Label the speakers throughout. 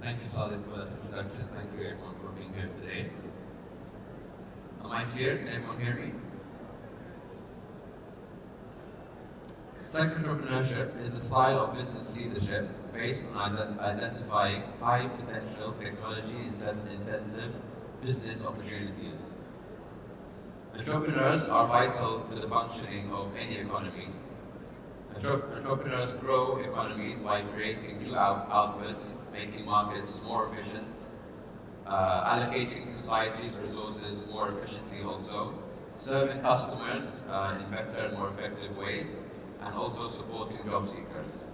Speaker 1: Thank you, Salih, for that introduction. Thank you, everyone, for being here today. Am I clear? Can everyone hear me? Tech entrepreneurship is a style of business leadership based on identifying high potential technology-intensive business opportunities. Entrepreneurs are vital to the functioning of any economy. Entrepreneurs grow economies by creating new outputs, making markets more efficient, allocating society's resources more efficiently also, serving customers in better and more effective ways, and also supporting job seekers.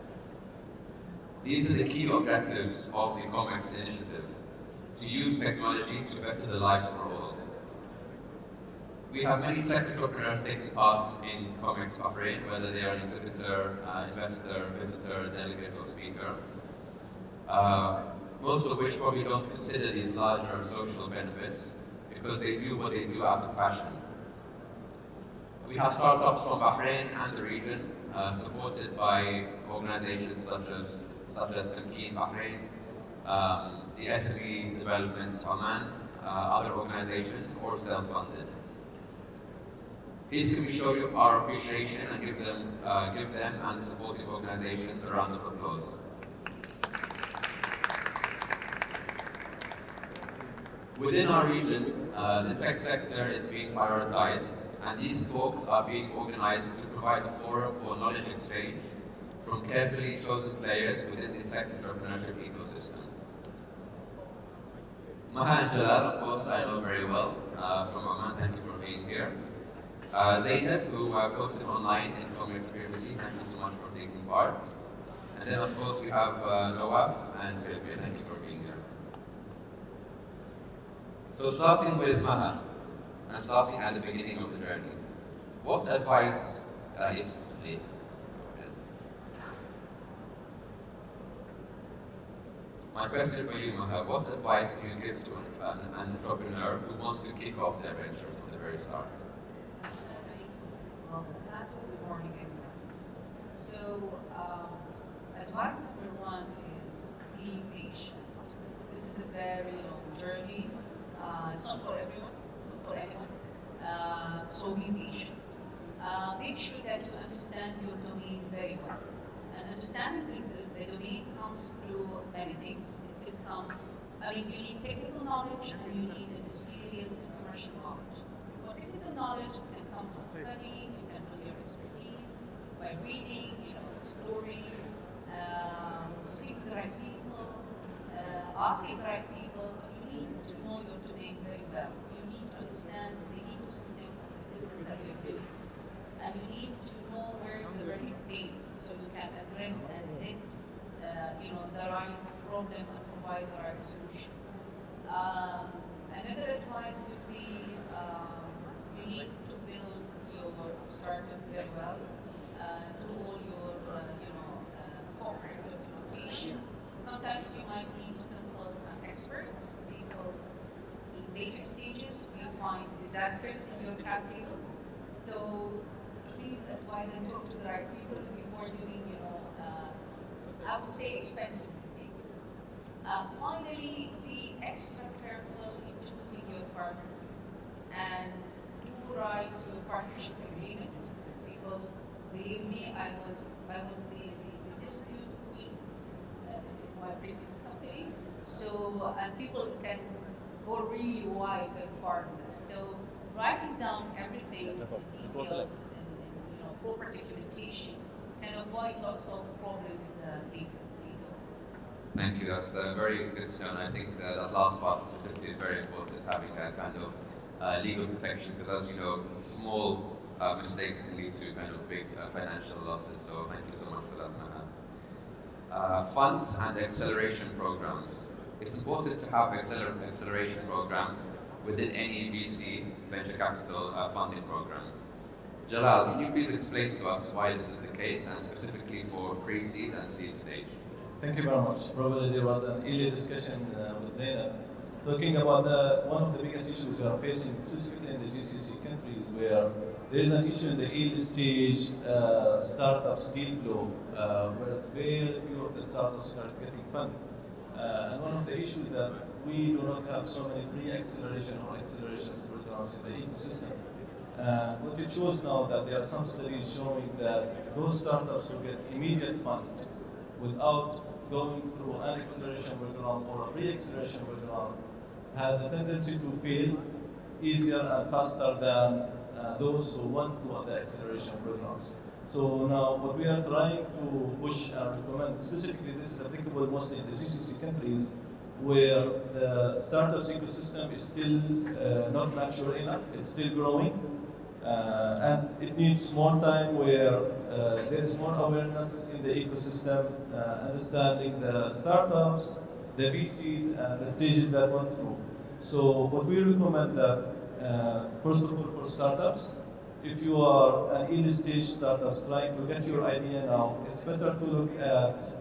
Speaker 1: These are the key objectives of the COMEX initiative, to use technology to better the lives for all. We have many tech entrepreneurs taking part in COMEX Bahrain, whether they are an exhibitor, investor, visitor, delegate, or speaker. Most of which probably don't consider these larger social benefits because they do what they do out of passion. We have startups from Bahrain and the region, supported by organizations such as Tamkeen Bahrain, the SME Development Oman, other organizations, or self-funded. Please can we show you our appreciation and give them and the supportive organizations a round of applause. Within our region, the tech sector is being prioritized, and these talks are being organized to provide a forum for knowledge exchange from carefully chosen players within the tech entrepreneurship ecosystem. Maha and Jalal, of course, I know very well from Oman. Thank you for being here. Zainab, who I've hosted online in COMEX Bahrain, thank you so much for taking part. And then, of course, we have Nawaf and Philippe. Thank you for being here. So starting with Maha, and starting at the beginning of the journey, what advice is please? My question for you, Maha, what advice do you give to an entrepreneur who wants to kick off their venture from the very start?
Speaker 2: Good morning, everyone. So, advice number one is be patient. This is a very long journey. It's not for everyone, it's not for anyone. So be patient. Make sure that you understand your domain very well. And understanding the domain comes through many things. It could come, you need technical knowledge and you need industrial and commercial knowledge. For technical knowledge, it can come from study, you can build your expertise by reading, exploring, speak with the right people, asking the right people. You need to know your domain very well. You need to understand the ecosystem of the business that you're doing. And you need to know where is the learning pain so you can address and hit the right problem and provide the right solution. Another advice would be you need to build your startup very well, do all your corporate documentation. Sometimes you might need to consult some experts because in later stages we find disasters in your cap tables. So please advise and talk to the right people before doing, I would say expensive mistakes. Finally, be extra careful in choosing your partners and do write your partnership agreement because believe me, I was the dispute queen in my previous company. So and people can go really wide and far in this. So writing down everything, the details, and proper documentation can avoid lots of problems later.
Speaker 1: Thank you. That's very good to know. And I think that last part specifically is very important, having that kind of legal protection, because as you know, small mistakes can lead to kind of big financial losses. So thank you so much for that, Maha. Funds and acceleration programs. It's important to have acceleration programs within any VC venture capital funding program. Jalal, can you please explain to us why this is the case, and specifically for pre-seed and seed stage?
Speaker 3: Thank you very much. Probably there was an earlier discussion with Zainab talking about one of the biggest issues we are facing, specifically in the GCC countries, where there is an issue in the early stage startups deal flow, where it's very few of the startups are getting funded. And one of the issues that we do not have so many pre-acceleration or accelerations programs in the ecosystem. What it shows now that there are some studies showing that those startups who get immediate fund without going through an acceleration program or a pre-acceleration program have the tendency to fail easier and faster than those who went through the acceleration programs. So now what we are trying to push and recommend, specifically this is applicable mostly in the GCC countries, where the startups ecosystem is still not mature enough, it's still growing, and it needs more time where there is more awareness in the ecosystem, understanding the startups, the VCs, and the stages that went through. So what we recommend that, first of all, for startups, if you are an early stage startups trying to get your idea now, it's better to look at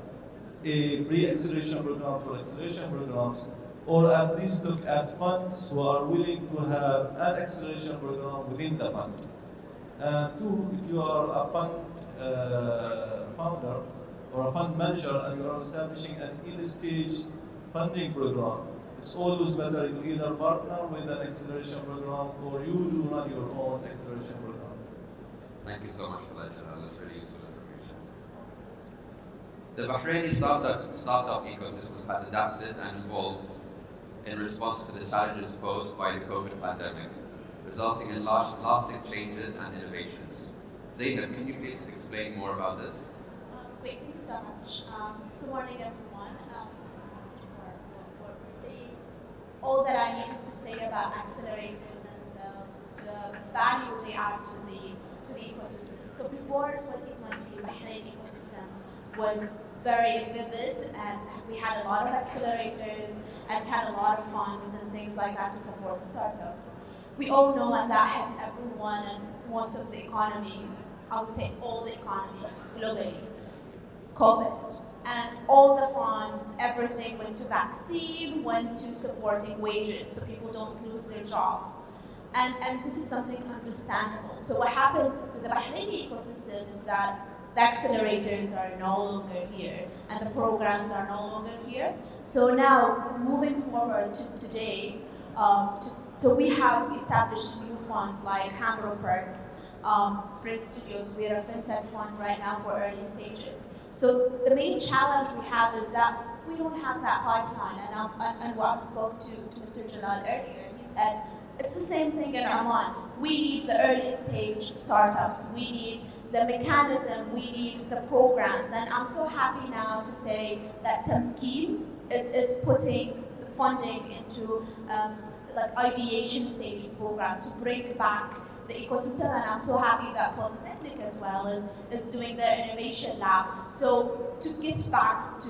Speaker 3: a pre-acceleration program for acceleration programs, or at least look at funds who are willing to have an acceleration program within the fund. And two, if you are a fund founder or a fund manager and you are establishing an early stage funding program, it's always better you either partner with an acceleration program or you do run your own acceleration program.
Speaker 1: Thank you so much for that, Jalal. That's really useful information. The Bahraini startup ecosystem has adapted and evolved in response to the challenges posed by the COVID pandemic, resulting in lasting changes and innovations. Zainab, can you please explain more about this?
Speaker 4: Great, thank you so much. Good morning, everyone. Thank you so much for saying all that I needed to say about accelerators and the value they add to the ecosystem. So before 2020, Bahrain ecosystem was very vivid, and we had a lot of accelerators and we had a lot of funds and things like that to support startups. We all know, and that hit everyone and most of the economies, I would say all the economies globally, COVID. And all the funds, everything went to vaccine, went to supporting wages so people don't lose their jobs. And this is something understandable. So what happened to the Bahraini ecosystem is that the accelerators are no longer here and the programs are no longer here. So now, moving forward to today, so we have established new funds like Hamro Perks, Spring Studios. We are a fintech fund right now for early stages. So the main challenge we have is that we don't have that pipeline. And what I spoke to Mr. Jalal earlier, he said, it's the same thing in Oman. We need the early stage startups. We need the mechanism. We need the programs. And I'm so happy now to say that Tamkeen is putting the funding into like ideation stage program to bring back the ecosystem. And I'm so happy that Polytechnic as well is doing their innovation lab. So to get back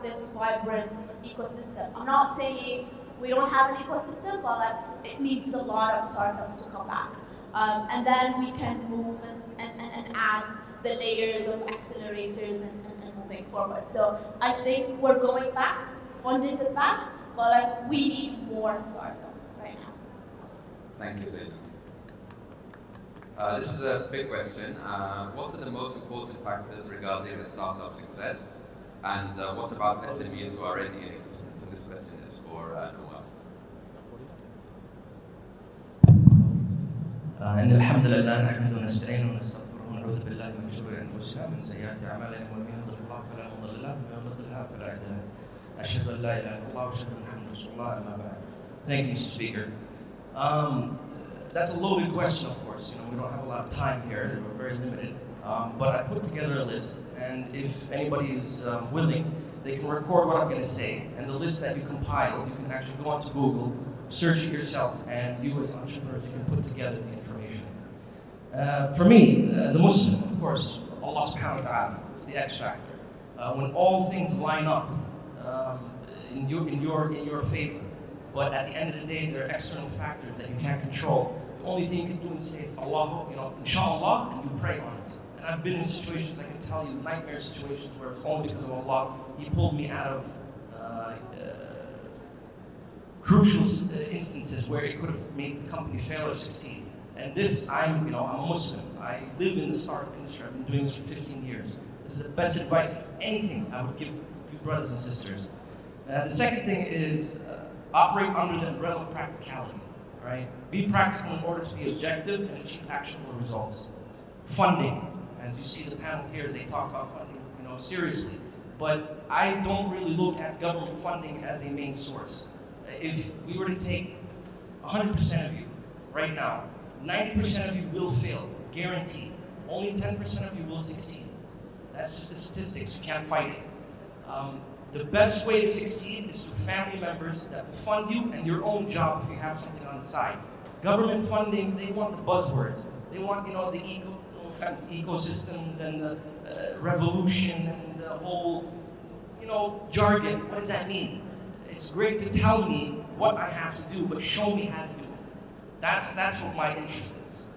Speaker 4: this vibrant ecosystem. I'm not saying we don't have an ecosystem, but it needs a lot of startups to come back. And then we can move and add the layers of accelerators and moving forward. So I think we're going back, funding is back, but we need more startups right now.
Speaker 1: Thank you, Zainab. This is a big question. What are the most important factors regarding a startup success? And what about SMEs who are already in existence? This question is for Nawaf.
Speaker 5: إن الحمد لله نحمده ونستعينه ونستغفره ونعوذ بالله من شرور أنفسنا ومن سيئات أعمالنا ومن يهده الله فلا مضل له ومن يضلل فلا هادي له. أشهد أن لا إله إلا الله وأشهد أن محمدا رسول الله أما بعد. Thank you, Mr. Speaker. That's a loaded question, of course. We don't have a lot of time here. We're very limited. But I put together a list, and if anybody is willing, they can record what I'm going to say. And the list that you compile, you can actually go onto Google, search it yourself, and you as entrepreneurs can put together the information. For me, as a Muslim, of course, Allah subhanahu wa ta'ala is the X factor. When all things line up in your favor, but at the end of the day, there are external factors that you can't control. The only thing you can do is say, Allah, inshallah, and you pray on it. And I've been in situations, I can tell you, nightmare situations where it's only because of Allah, He pulled me out of crucial instances where it could have made the company fail or succeed. And this, I'm a Muslim. I live in the startup industry. I've been doing this for 15 years. This is the best advice, if anything, I would give you brothers and sisters. The second thing is operate under the umbrella of practicality. Right? Be practical in order to be objective and achieve actionable results. Funding, as you see the panel here, they talk about funding, seriously. But I don't really look at government funding as a main source. If we were to take 100% of you right now, 90% of you will fail, guaranteed. Only 10% of you will succeed. That's just the statistics, you can't fight it. The best way to succeed is through family members that will fund you and your own job if you have something on the side. Government funding, they want the buzzwords. They want, the ecosystems and the revolution and the whole, jargon. What does that mean? It's great to tell me what I have to do, but show me how to do it. That's what my interest is.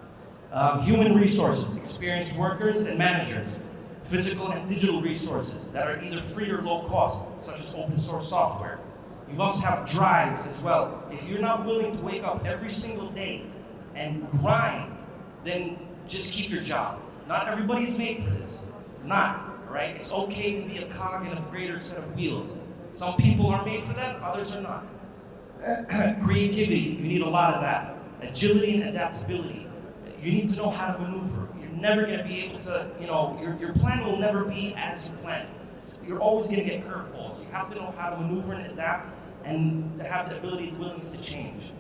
Speaker 5: Human resources, experienced workers and managers. Physical and digital resources that are either free or low cost, such as open source software. You also have drive as well. If you're not willing to wake up every single day and grind, then just keep your job. Not everybody's made for this. Not, right? It's okay to be a cog in a greater set of wheels. Some people are made for that, others are not. Creativity, you need a lot of that. Agility and adaptability. You need to know how to maneuver. Never going to be able to, your plan will never be as you plan. You're always going to get curveballs. You have to know how to maneuver and adapt and have the ability and willingness to change.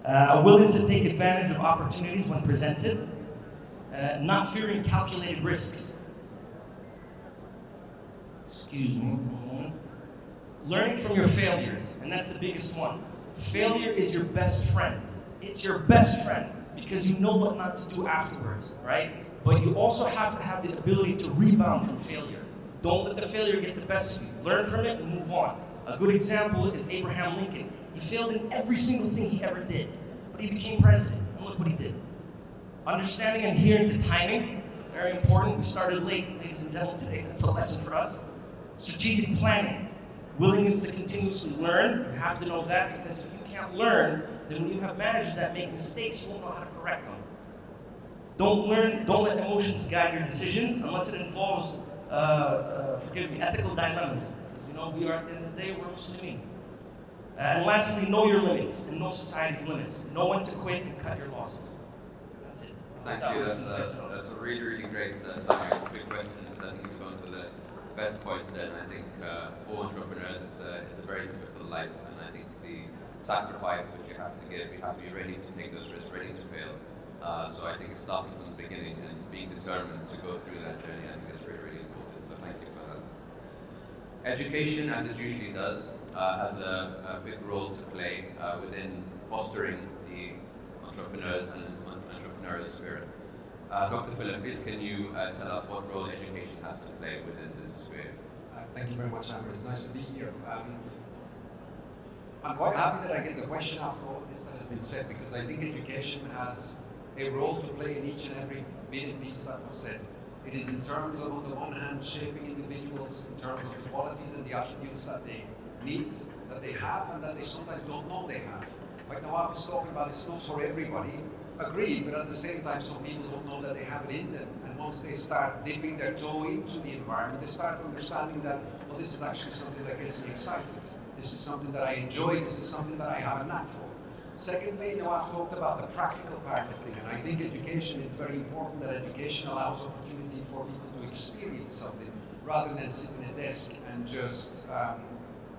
Speaker 5: A willingness to take advantage of opportunities when presented. Not fearing calculated risks. Excuse me. Learning from your failures, and that's the biggest one. Failure is your best friend. It's your best friend. Because you know what not to do afterwards, right? But you also have to have the ability to rebound from failure. Don't let the failure get the best of you. Learn from it and move on. A good example is Abraham Lincoln. He failed in every single thing he ever did, but he became president, and look what he did. Understanding and adhering to timing, very important. We started late, ladies and gentlemen, today. That's a lesson for us. Strategic planning, willingness to continuously learn. You have to know that, because if you can't learn, then when you have managers that make mistakes, you won't know how to correct them. Don't let emotions guide your decisions unless it involves, ethical dilemmas. We are, at the end of the day, we're Muslimin. And lastly, know your limits and know society's limits. Know when to quit and cut your losses. That's it.
Speaker 1: Thank you. That's a really, really great summary. It's a big question, but I think we've gone to the best points there. And I think for entrepreneurs, it's a very difficult life. And I think the sacrifice which you have to give, you have to be ready to take those risks, ready to fail. So I think starting from the beginning and being determined to go through that journey, I think is really, really important. So thank you for that. Education, as it usually does, has a big role to play within fostering the entrepreneurs and entrepreneurial spirit. Dr. Philippe, please can you tell us what role education has to play within this sphere?
Speaker 6: Thank you very much, Amr. It's nice to be here. I'm quite happy that I get the question after all this that has been said, because I think education has a role to play in each and every minute piece that was said. It is in terms of, on the one hand, shaping individuals in terms of the qualities and the attributes that they need, that they have, and that they sometimes don't know they have. Like Nawaf is talking about, it's not for everybody. Agree, but at the same time, some people don't know that they have it in them. And once they start dipping their toe into the environment, they start understanding that, well, this is actually something that gets me excited. This is something that I enjoy. This is something that I have a knack for. Secondly, I've talked about the practical part of things, and I think education is very important, that education allows opportunity for people to experience something rather than sit in a desk and just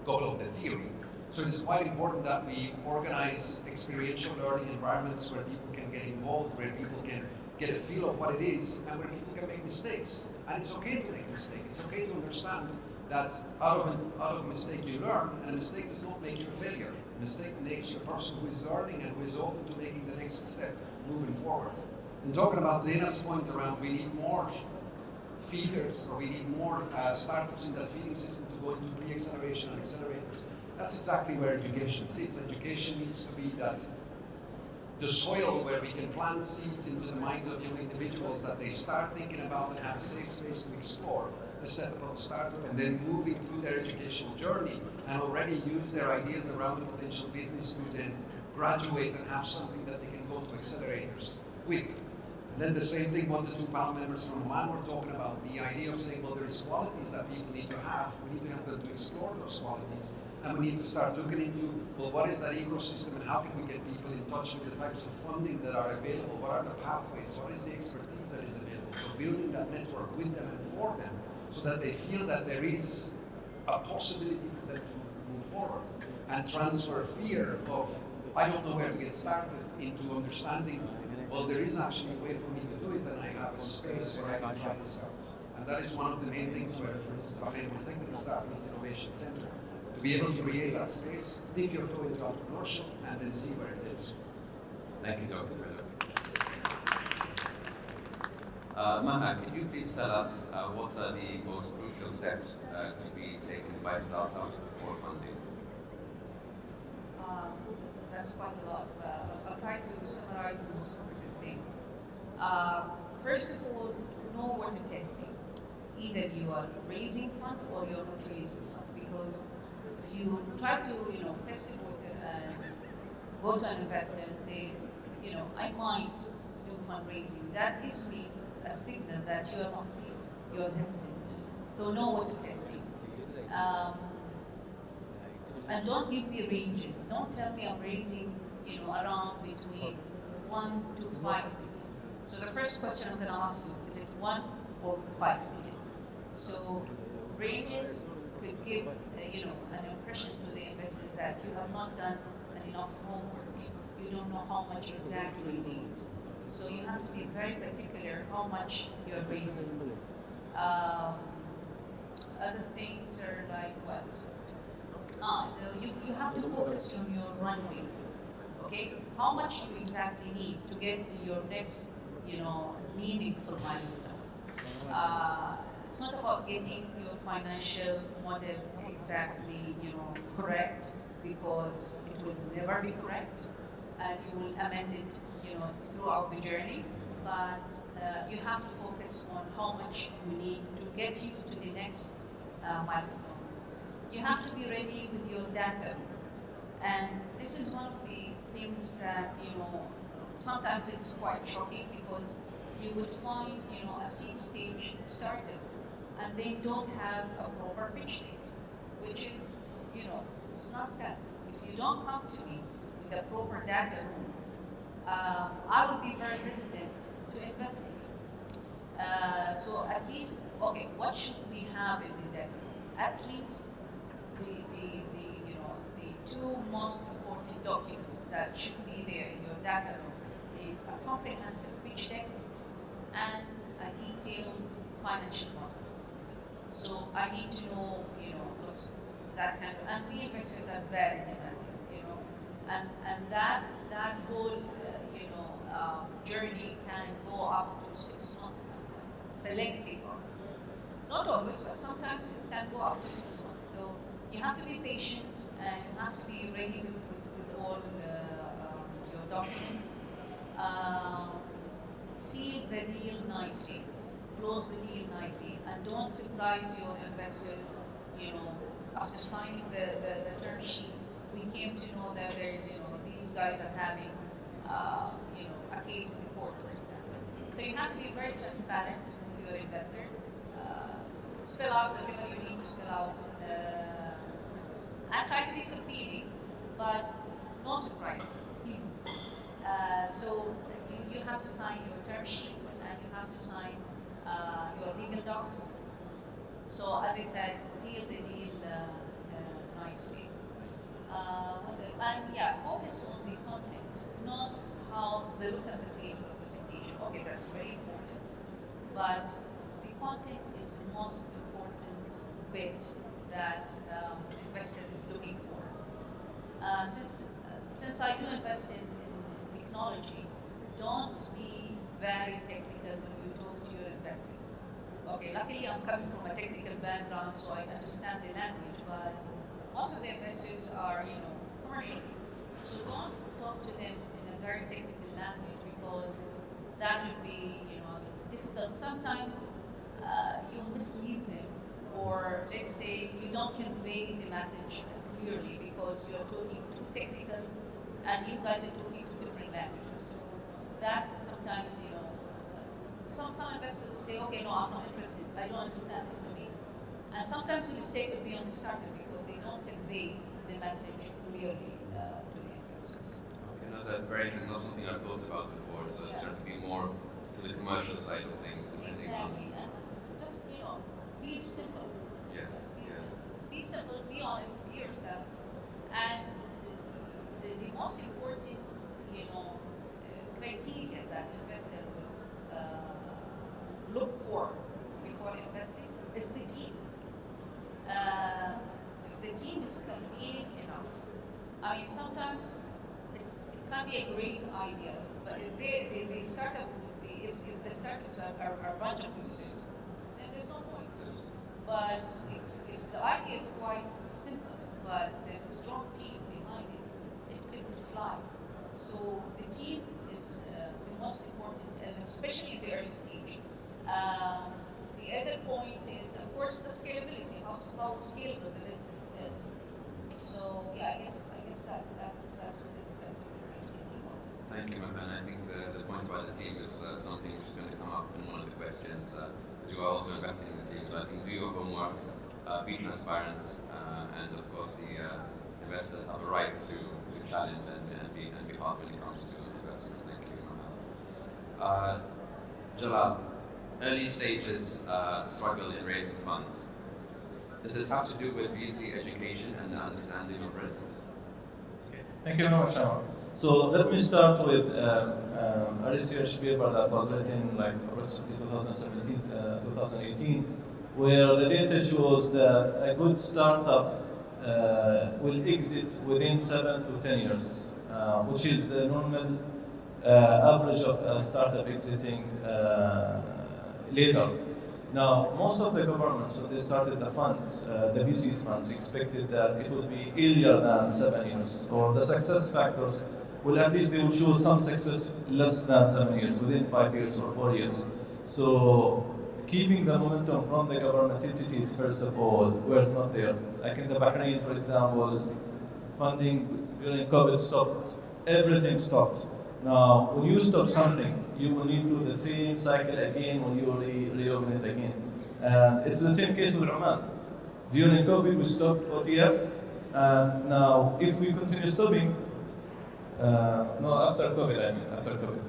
Speaker 6: gobble up the theory. So it is quite important that we organize experiential learning environments where people can get involved, where people can get a feel of what it is, and where people can make mistakes. And it's okay to make a mistake. It's okay to understand that out of mistake you learn, and a mistake does not make you a failure. A mistake makes you a person who is learning and who is open to making the next step moving forward. And talking about Zainab's point around, we need more feeders, or we need more startups in that feeding system to go into pre-acceleration and accelerators. That's exactly where education sits. Education needs to be that the soil where we can plant seeds into the minds of young individuals that they start thinking about and have a safe space to explore the setup of a startup, and then moving through their educational journey and already use their ideas around the potential business to then graduate and have something that they can go to accelerators with. And then the same thing what the two panel members from Oman were talking about, the idea of saying, well, there is qualities that people need to have. We need to help them to explore those qualities. And we need to start looking into, well, what is that ecosystem and how can we get people in touch with the types of funding that are available? What are the pathways? What is the expertise that is available? So building that network with them and for them so that they feel that there is a possibility for them to move forward and transfer fear of, I don't know where to get started, into understanding, well, there is actually a way for me to do it and I have a space where I can try this out. And that is one of the main things where, for instance, Bahrain Technical Startups Innovation Center, to be able to create that space, dip your toe into entrepreneurship, and then see where it takes you.
Speaker 1: Thank you, Dr. Philippe. Maha, can you please tell us what are the most crucial steps to be taken by startups before funding?
Speaker 2: That's quite a lot. I'll try to summarize the most important things. First of all, know what you're testing. Either you are raising fund or you're not raising fund, because if you try to, test the water and go to an investor and say, I might do fundraising, that gives me a signal that you're not serious, you're hesitant. So know what you're testing. And don't give me ranges. Don't tell me I'm raising, around between 1 to 5 million. So the first question I'm going to ask you, is it 1 or 5 million? So ranges could give, an impression to the investors that you have not done enough homework. You don't know how much exactly you need. So you have to be very particular how much you're raising. Other things are like what? You have to focus on your runway. Okay, how much you exactly need to get your next, meaningful milestone. It's not about getting your financial model exactly, correct, because it will never be correct, and you will amend it, throughout the journey. But you have to focus on how much you need to get you to the next milestone. You have to be ready with your data. And this is one of the things that, sometimes it's quite shocking, because you would find, a seed stage startup and they don't have a proper pitch deck, which is, it's not sense. If you don't come to me with a proper data room, I would be very hesitant to invest in you. So at least, okay, what should we have in the data? At least the two most important documents that should be there in your data room is a comprehensive pitch deck and a detailed financial model. So I need to know, lots of that kind of, and we investors are very demanding, and that whole, journey can go up to 6 months sometimes. It's a lengthy process. Not always, but sometimes it can go up to 6 months. So you have to be patient and you have to be ready with all your documents. Seal the deal nicely, close the deal nicely, and don't surprise your investors, after signing the term sheet. We came to know that there is, these guys are having, a case in court, for example. So you have to be very transparent with your investor. Spell out whatever you need to spell out, and try to be competing, but no surprises, please. So you have to sign your term sheet and you have to sign your legal docs. So as I said, seal the deal nicely. Focus on the content, not how the look and the feel of the presentation. Okay, that's very important, but the content is the most important bit that investor is looking for. Since I do invest in technology, don't be very technical when you talk to your investors. Okay, luckily I'm coming from a technical background, so I understand the language, but most of the investors are, commercial. So don't talk to them in a very technical language, because that would be, difficult. Sometimes you mislead them, or let's say you don't convey the message clearly because you're talking too technical and you guys are talking two different languages. So that can sometimes, some investors will say, okay, no, I'm not interested. I don't understand this domain. And sometimes the mistake will be on the startup because they don't convey the message clearly to the investors.
Speaker 1: Okay, no, that's very not something I've thought about before. So it's certainly be more to the commercial side of things.
Speaker 2: Exactly, and just be simple.
Speaker 1: Yes.
Speaker 2: Be simple, be honest, be yourself, and the most important, criteria that investor would look for before investing is the team. If the team is convening enough, I mean, sometimes it can be a great idea, but if the startup would be, if the startups are a bunch of losers, then there's no point. But if the idea is quite simple, but there's a strong team behind it, it could fly. So the team is the most important, and especially in the early stage. The other point is, of course, the scalability, how scalable the business is. So yeah, I guess that's what the investor is thinking of.
Speaker 1: Thank you, Maha. And I think the point about the team is something which is going to come up in one of the questions. You are also investing in the team, so I think do your homework, be transparent, and of course the investors have a right to challenge and be hard when it comes to investment. Thank you, Maha. Jalal, early stages struggle in raising funds. Does it have to do with VC education and the understanding of risks?
Speaker 3: Thank you very much, Amr. So let me start with a research paper that was written like approximately 2017, 2018, where the data shows that a good startup will exit within 7 to 10 years, which is the normal average of a startup exiting later. Now, most of the governments, when they started the funds, the VC's funds, expected that it would be earlier than 7 years, or the success factors will at least they will show some success less than 7 years, within 5 years or 4 years. So, keeping the momentum from the government entities, first of all, was not there. Like in the Bahrain, for example, funding during COVID stopped, everything stopped. Now, when you stop something, you will need to do the same cycle again when you reopen it again. And it's the same case with Oman. During COVID, we stopped OTF, and now if we continue stopping, after COVID.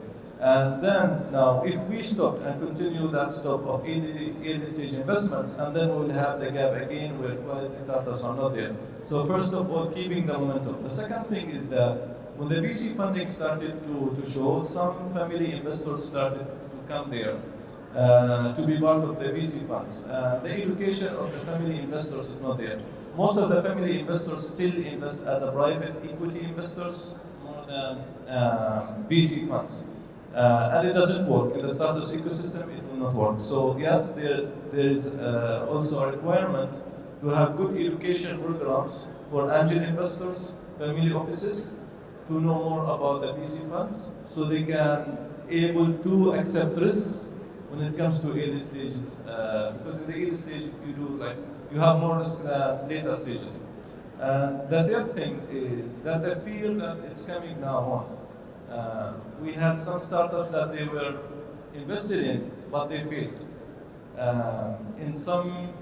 Speaker 3: And then now, if we stop and continue that stop of early stage investments, and then we'll have the gap again where quality startups are not there. So first of all, keeping the momentum. The second thing is that when the VC funding started to show, some family investors started to come there to be part of the VC funds. The education of the family investors is not there. Most of the family investors still invest as a private equity investors more than VC funds. And it doesn't work. In the startups ecosystem, it will not work. So yes, there is also a requirement to have good education programs for angel investors, family offices, to know more about the VC funds, so they can able to accept risks when it comes to early stages. Because in the early stage, you have more risk than later stages. And the third thing is that the fear that it's coming now on. We had some startups that they were invested in, but they failed. In some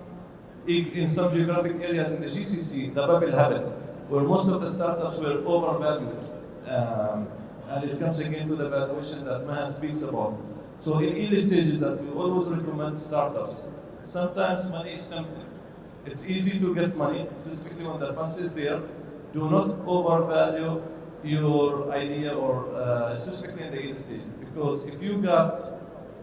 Speaker 3: geographic areas in the GCC, the bubble happened, where most of the startups were overvalued. And it comes again to the valuation that Maha speaks about. So in early stages, that we always recommend startups. Sometimes money is tempting. It's easy to get money, specifically when the funds is there. Do not overvalue your idea, or specifically in the early stage, because if you got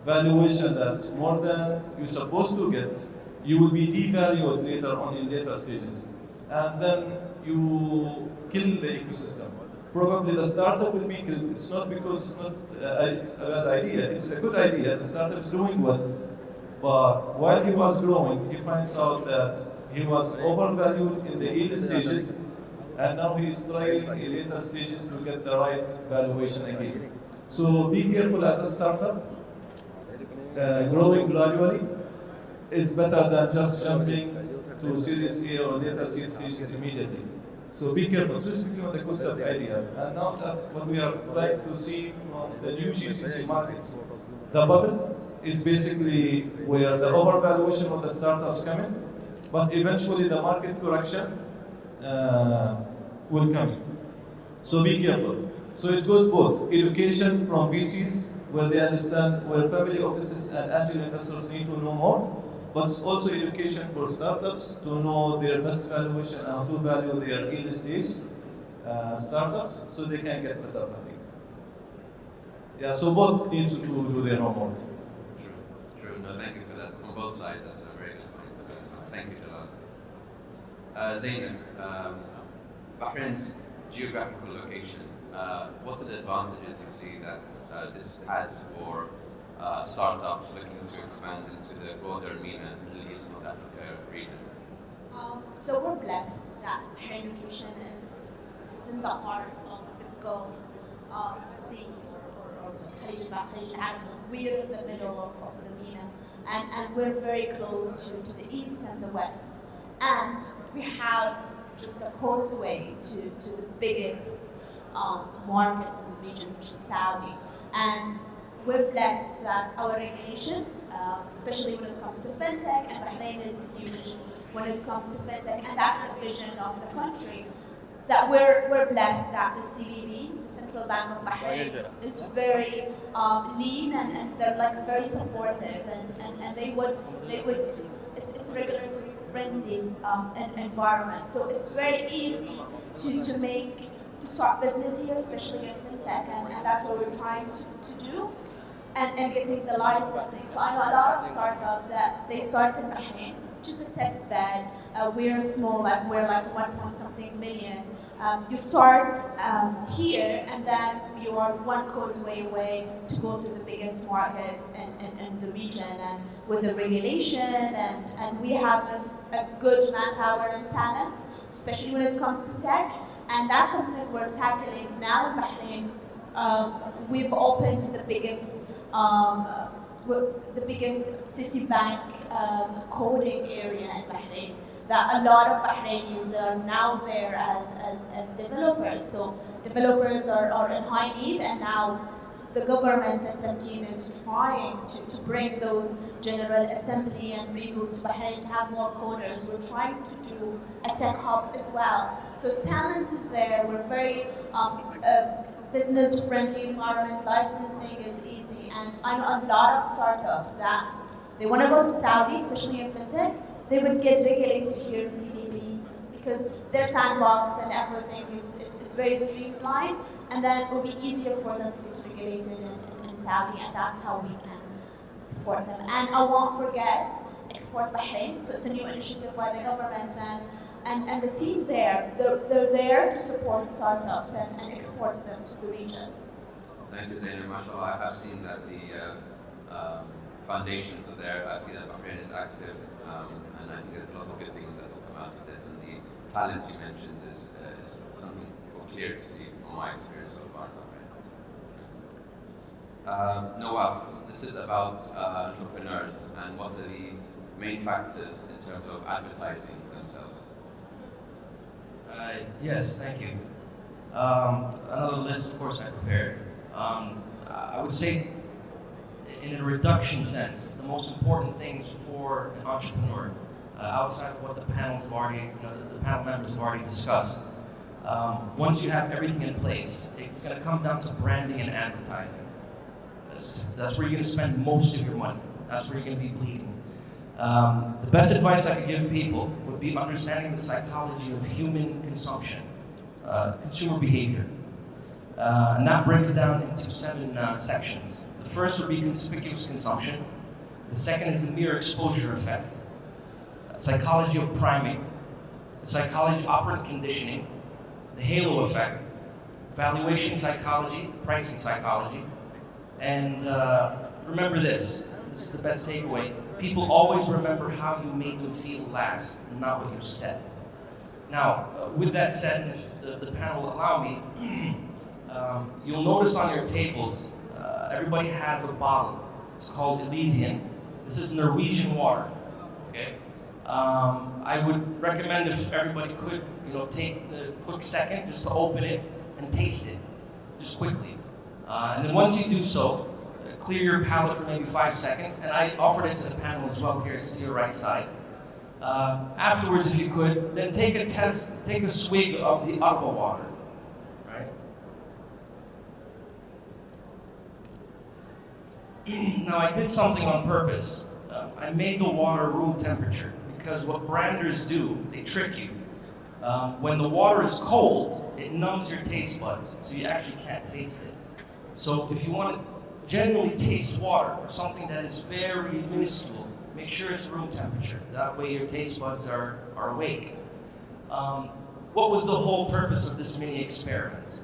Speaker 3: valuation that's more than you're supposed to get, you will be devalued later on in later stages, and then you kill the ecosystem. Probably the startup will be killed. It's not because it's a bad idea. It's a good idea. The startup is doing well, but while he was growing, he finds out that he was overvalued in the early stages, and now he is trying in later stages to get the right valuation again. So be careful as a startup. Growing gradually is better than just jumping to Series A or later seed stages immediately. So be careful, specifically on the concept ideas. And now that's what we are trying to see from the new GCC markets. The bubble is basically where the overvaluation of the startups come in, but eventually the market correction will come in. So be careful. So it goes both education from VCs, where they understand, where family offices and angel investors need to know more, but it's also education for startups to know their best valuation and how to value their early stage startups so they can get better funding. Yeah, so both need to do their homework.
Speaker 1: True. No, thank you for that. From both sides, that's a very good point. Thank you, Jalal. Zainab, Bahrain's geographical location. What are the advantages you see that this has for startups looking to expand into the broader MENA, Middle East, North Africa region?
Speaker 4: So we're blessed that Bahrain location is in the heart of the Gulf Sea or the Khalij al-Arab. We're in the middle of the MENA, and we're very close to the east and the west. And we have just a causeway to the biggest market in the region, which is Saudi. And we're blessed that our regulation, especially when it comes to fintech, and Bahrain is huge when it comes to fintech, and that's the vision of the country, that we're blessed that the CBB, the Central Bank of Bahrain, is very lean and they're like very supportive, and they would it's regulatory friendly environment. So it's very easy to start business here, especially in fintech, and that's what we're trying to do, and getting the licensing. So I know a lot of startups that they start in Bahrain, which is a test bed. We're small, we're like 1 million. You start here, and then you are one causeway away to go to the biggest market in the region, and with the regulation, and we have a good manpower and talent, especially when it comes to tech, and that's something we're tackling now in Bahrain. We've opened the biggest Citibank coding area in Bahrain. That a lot of Bahrainis are now there as developers. So developers are in high need, and now the government and Tamkeen is trying to bring those General Assembly and reboot Bahrain to have more coders. We're trying to do a tech hub as well. So talent is there. We're very business-friendly environment. Licensing is easy, and I know a lot of startups that they want to go to Saudi, especially in fintech. They would get regulated here in CDB because their sandbox and everything, it's very streamlined, and then it will be easier for them to get regulated in Saudi, and that's how we can support them. And I won't forget Export Bahrain, so it's a new initiative by the government, and the team there, they're there to support startups and export them to the region.
Speaker 1: Thank you, Zainab. MashaAllah, I have seen that the foundations are there. I've seen that Bahrain is active. And I think there's a lot of good things that will come out of this. And the talent you mentioned is something clear to see from my experience so far. Nawaf, this is about entrepreneurs and what are the main factors in terms of advertising themselves.
Speaker 5: Yes, thank you. Another list, of course, I prepared. I would say, in a reduction sense, the most important things for an entrepreneur, outside of what the panels have already, the panel members have already discussed, once you have everything in place, it's going to come down to branding and advertising. That's where you're going to spend most of your money. That's where you're going to be bleeding. The best advice I could give people would be understanding the psychology of human consumption, consumer behavior. And that breaks down into 7 sections. The first would be conspicuous consumption. The second is the mere exposure effect. Psychology of priming. The psychology of operant conditioning. The halo effect. Valuation psychology, pricing psychology. And remember this is the best takeaway. People always remember how you made them feel last, and not what you said. Now, with that said, if the panel will allow me, you'll notice on your tables, everybody has a bottle. It's called Elysian. This is Norwegian water. Okay. I would recommend if everybody could, take the quick second just to open it and taste it, just quickly. And then once you do so, clear your palate for maybe 5 seconds, and I offered it to the panel as well here. It's to your right side. Afterwards, if you could, then take a swig of the aqua water, right? Now, I did something on purpose. I made the water room temperature because what branders do, they trick you. When the water is cold, it numbs your taste buds, so you actually can't taste it. So if you want to genuinely taste water, or something that is very minuscule, make sure it's room temperature. That way your taste buds are awake. What was the whole purpose of this mini experiment?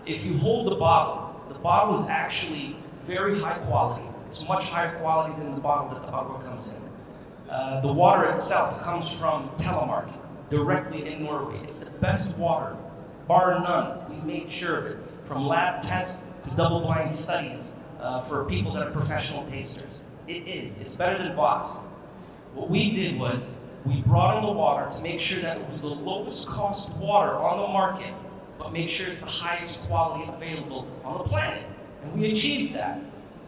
Speaker 5: If you hold the bottle is actually very high quality. It's much higher quality than the bottle that the aqua comes in. The water itself comes from Telemark, directly in Norway. It's the best water, bar none. We made sure of it, from lab tests to double-blind studies for people that are professional tasters. It is. It's better than Voss. What we did was we brought in the water to make sure that it was the lowest cost water on the market, but make sure it's the highest quality available on the planet. And we achieved that.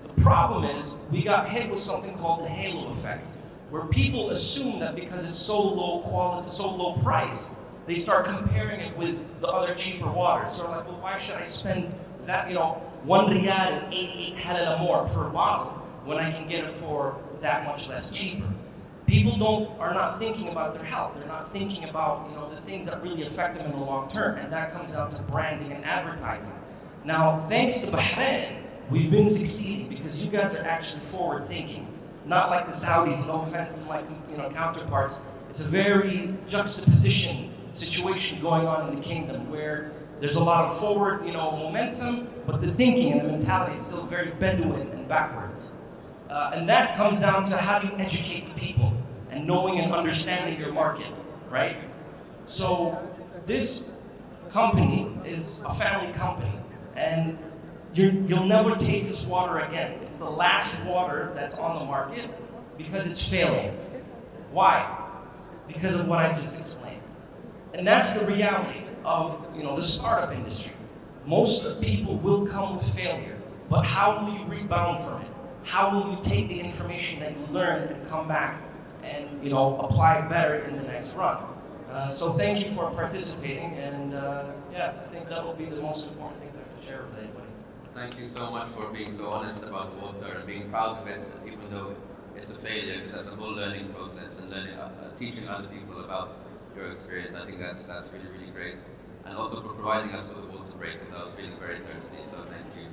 Speaker 5: The problem is we got hit with something called the halo effect, where people assume that because it's so low quality, so low priced, they start comparing it with the other cheaper waters. So they're like, well, why should I spend that, 1 riyal and 88 halala more per bottle when I can get it for that much less cheaper? People are not thinking about their health. They're not thinking about the things that really affect them in the long term, and that comes down to branding and advertising. Now, thanks to Bahrain, we've been succeeding because you guys are actually forward thinking. Not like the Saudis, no offense to my counterparts. It's a very juxtaposition situation going on in the kingdom where there's a lot of forward momentum, but the thinking and the mentality is still very Bedouin and backwards. And that comes down to how do you educate the people and knowing and understanding your market, right? So this company is a family company, and you'll never taste this water again. It's the last water that's on the market because it's failing. Why? Because of what I just explained. And that's the reality of the startup industry. Most people will come with failure, but how will you rebound from it? How will you take the information that you learned and come back and apply it better in the next run? So thank you for participating, and I think that will be the most important thing I can share with anybody.
Speaker 1: Thank you so much for being so honest about water and being proud of it, even though it's a failure. That's a whole learning process and teaching other people about your experience. I think that's really, really great. And also for providing us with a water break, because I was feeling very thirsty, so thank you.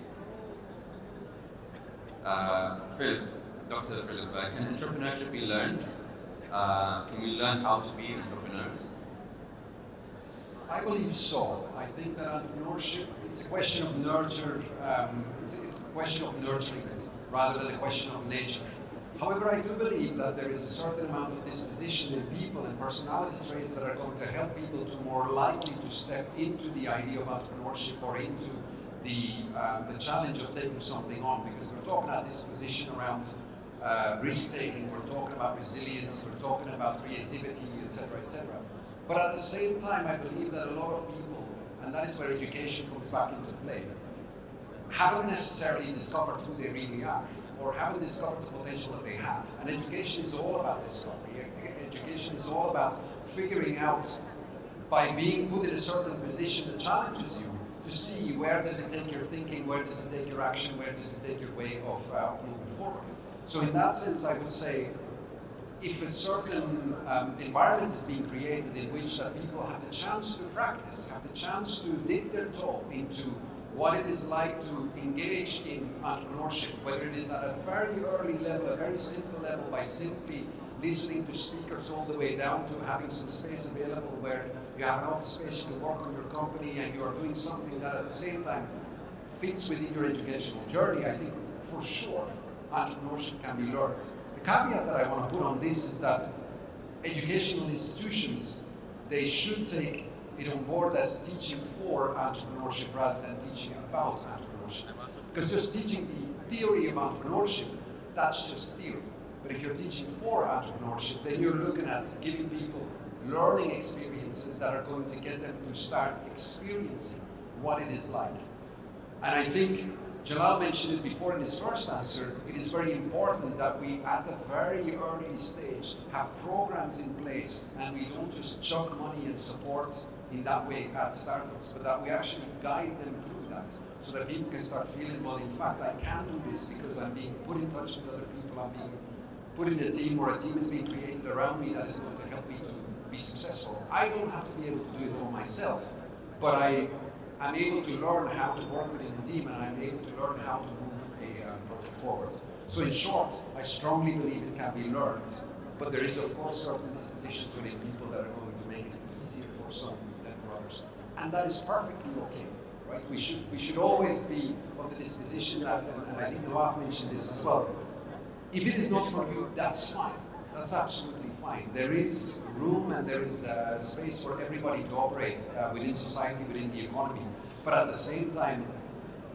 Speaker 1: Philippe, Dr. Philippe, can entrepreneurship be learned? Can we learn how to be entrepreneurs?
Speaker 6: I believe so. I think that entrepreneurship, it's a question of nurture, it's a question of nurturing it, rather than a question of nature. However, I do believe that there is a certain amount of disposition in people and personality traits that are going to help people to more likely to step into the idea of entrepreneurship or into the challenge of taking something on, because we're talking about disposition around risk-taking, we're talking about resilience, we're talking about creativity, etc., etc. But at the same time, I believe that a lot of people, and that is where education comes back into play, haven't necessarily discovered who they really are, or haven't discovered the potential that they have. And education is all about discovery. Education is all about figuring out, by being put in a certain position that challenges you, to see where does it take your thinking, where does it take your action, where does it take your way of moving forward. So in that sense, I would say, if a certain environment is being created in which that people have the chance to practice, have the chance to dip their toe into what it is like to engage in entrepreneurship, whether it is at a very early level, a very simple level, by simply listening to speakers all the way down to having some space available where you have enough space to work on your company and you are doing something that at the same time fits within your educational journey, I think for sure entrepreneurship can be learned. The caveat that I want to put on this is that educational institutions, they should take it on board as teaching for entrepreneurship rather than teaching about entrepreneurship. Because just teaching the theory of entrepreneurship, that's just theory. But if you're teaching for entrepreneurship, then you're looking at giving people learning experiences that are going to get them to start experiencing what it is like. And I think Jalal mentioned it before in his first answer, it is very important that we, at a very early stage, have programs in place and we don't just chuck money and support in that way at startups, but that we actually guide them through that so that people can start feeling, well, in fact, I can do this because I'm being put in touch with other people, I'm being put in a team, or a team is being created around me that is going to help me to be successful. I don't have to be able to do it all myself, but I'm able to learn how to work within a team, and I'm able to learn how to move a project forward. So in short, I strongly believe it can be learned, but there is of course certain dispositions within people that are going to make it easier for some than for others. And that is perfectly okay, right? We should always be of the disposition that, and I think Nawaf mentioned this as well, if it is not for you, that's fine. That's absolutely fine. There is room and there is space for everybody to operate within society, within the economy. But at the same time,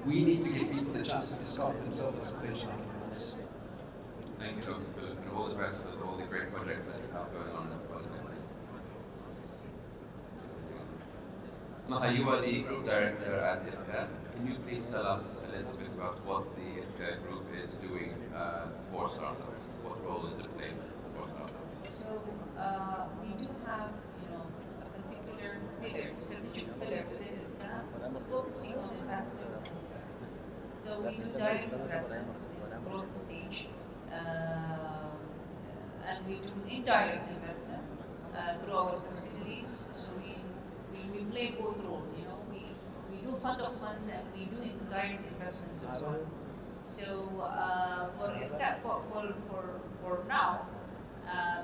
Speaker 6: we need to give people the chance to discover themselves as potential entrepreneurs.
Speaker 1: Thank you, Dr. Philippe, and all the best with all the great projects that you have going on in the Polytechnic. Maha, you are the Group Director at IFCA. Can you please tell us a little bit about what the IFCA Group is doing for startups? What role is it playing for startups?
Speaker 2: So we do have, a particular pillar, strategic pillar within ISCA, focusing on investment in startups. So we do direct investments in growth stage, and we do indirect investments through our subsidiaries. So we play both roles. We do fund of funds and we do indirect investments as well. So for now,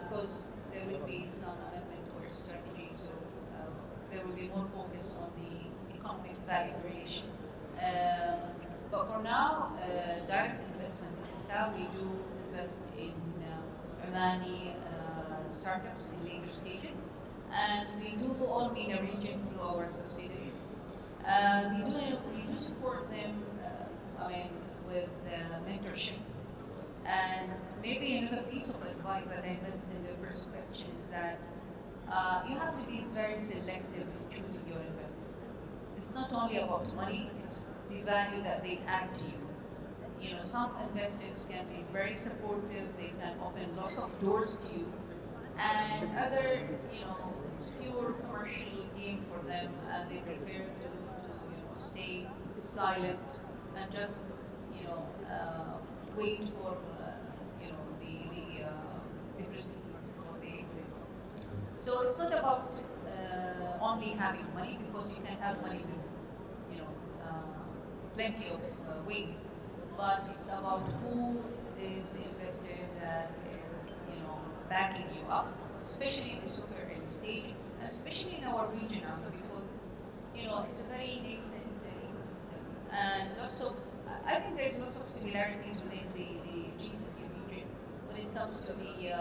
Speaker 2: because there will be some amendment to our strategy, so there will be more focus on the economic value creation. But for now, direct investment. Now we do invest in Omani startups in later stages, and we do all MENA region through our subsidiaries. We do support them, with mentorship. And maybe another piece of advice that I missed in the first question is that you have to be very selective in choosing your investor. It's not only about money, it's the value that they add to you. Some investors can be very supportive, they can open lots of doors to you, and other, it's pure commercial game for them, and they prefer to stay silent and just, wait for, the proceeds or the exits. So it's not about only having money, because you can have money with, plenty of ways, but it's about who is the investor that is, backing you up, especially in the super early stage, and especially in our region also, because, it's a very nascent ecosystem, and I think there's lots of similarities within the GCC region when it comes to the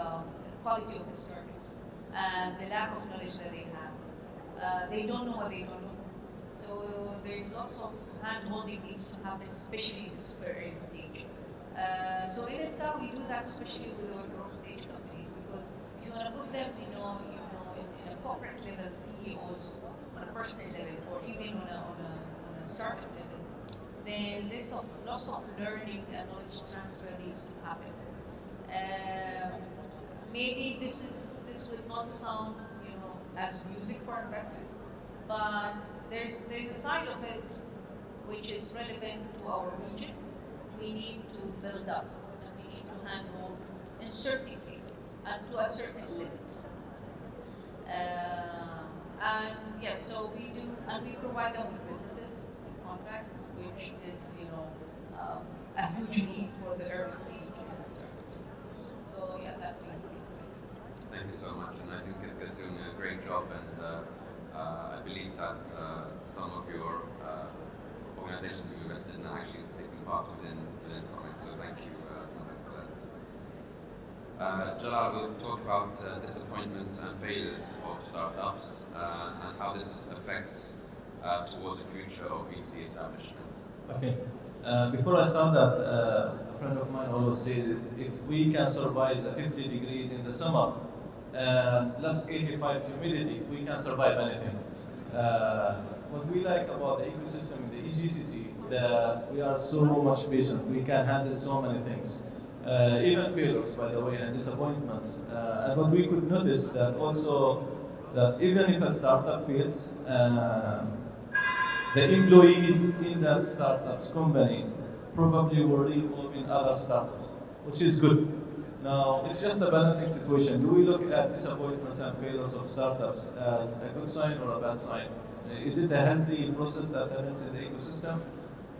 Speaker 2: quality of the startups and the lack of knowledge that they have. They don't know what they don't know. So there's lots of hand-holding needs to happen, especially in the super early stage. So in ISCA, we do that especially with our growth stage companies, because if you want to put them, in a corporate level, CEOs, on a personal level, or even on a startup level, then lots of learning and knowledge transfer needs to happen. Maybe this would not sound, as music for investors, but there's a side of it which is relevant to our region. We need to build up, and we need to handhold in certain cases and to a certain limit. And yes, so we do, and we provide them with businesses, with contracts, which is, a huge need for the early stage startups. So yeah, that's basically it.
Speaker 1: Thank you so much, and I think it's doing a great job, and I believe that some of your organizations you invested in are actually taking part within COMEX, so thank you for that. Jalal will talk about disappointments and failures of startups and how this affects towards the future of VC establishment.
Speaker 3: Okay. Before I start that, a friend of mine always says that if we can survive the 50 degrees in the summer and plus 85 humidity, we can survive anything. What we like about the ecosystem in the EGCC that we are so much patient. We can handle so many things. Even failures, by the way, and disappointments. And what we could notice that also that even if a startup fails, the employees in that startup's company probably will re-involve in other startups, which is good. Now, it's just a balancing situation. Do we look at disappointments and failures of startups as a good sign or a bad sign? Is it a healthy process that happens in the ecosystem,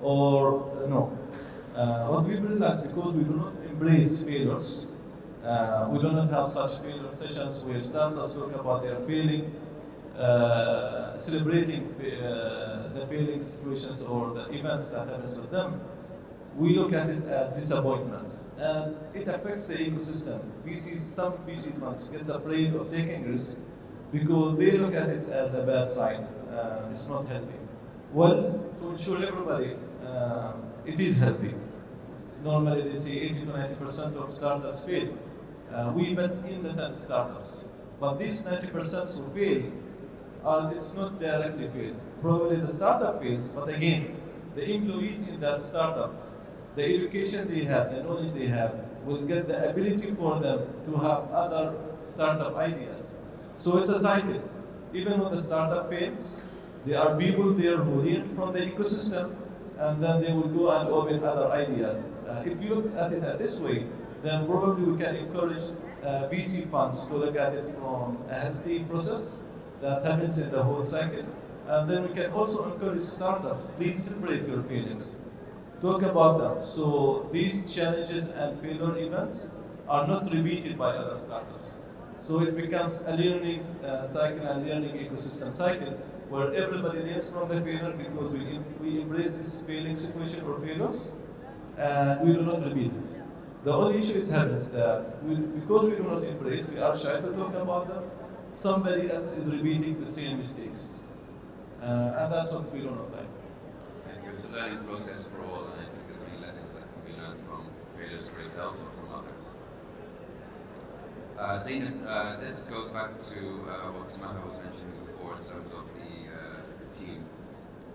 Speaker 3: or no? What we realize, because we do not embrace failures, we do not have such failure sessions where startups talk about their failing, celebrating the failing situations or the events that happens with them. We look at it as disappointments, and it affects the ecosystem. Some VC funds get afraid of taking risks because they look at it as a bad sign. It's not healthy. Well, to ensure everybody, it is healthy. Normally, they say 80 to 90% of startups fail. We bet in the 10 startups, but these 90% who fail, it's not directly fail. Probably the startup fails, but again, the employees in that startup, the education they have, the knowledge they have, will get the ability for them to have other startup ideas. So it's a cycle. Even when the startup fails, there are people there who learn from the ecosystem, and then they will go and open other ideas. If you look at it this way, then probably we can encourage VC funds to look at it from a healthy process that happens in the whole cycle. And then we can also encourage startups, please celebrate your failings. Talk about them. So these challenges and failure events are not repeated by other startups. So it becomes a learning cycle and learning ecosystem cycle where everybody learns from the failure because we embrace this failing situation or failures and we do not repeat it. The only issue it happens that because we do not embrace, we are shy to talk about them, somebody else is repeating the same mistakes. And that's what we do not like.
Speaker 1: It's a learning process for all, and I think there's many lessons that can be learned from failures for yourselves or from others. Zainab, this goes back to what Maha was mentioning before in terms of the team.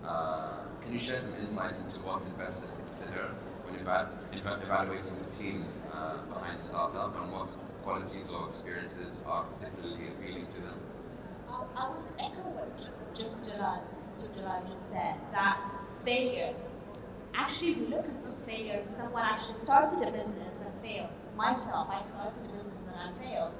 Speaker 1: Can you share some insights into what investors consider when evaluating the team behind the startup, and what qualities or experiences are particularly appealing to them?
Speaker 4: I would echo what Mr. Jalal just said, that failure. Actually, we look into failure. If someone actually started a business and failed, myself, I started a business and I failed.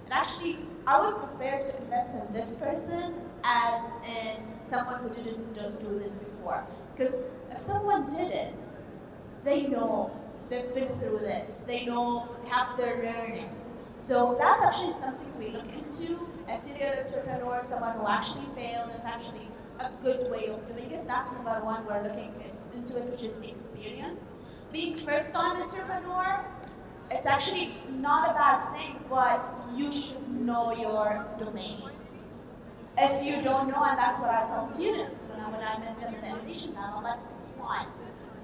Speaker 4: And actually, I would prefer to invest in this person as in someone who didn't do this before. Because if someone did it, they know they've been through this. They know, they have their learnings. So that's actually something we look into. A serial entrepreneur, someone who actually failed, is actually a good way of doing it. That's number one we're looking into it, which is experience. Being first-time entrepreneur, it's actually not a bad thing, but you should know your domain. If you don't know, and that's what I tell students when I met them in the innovation lab, I'm like, it's fine.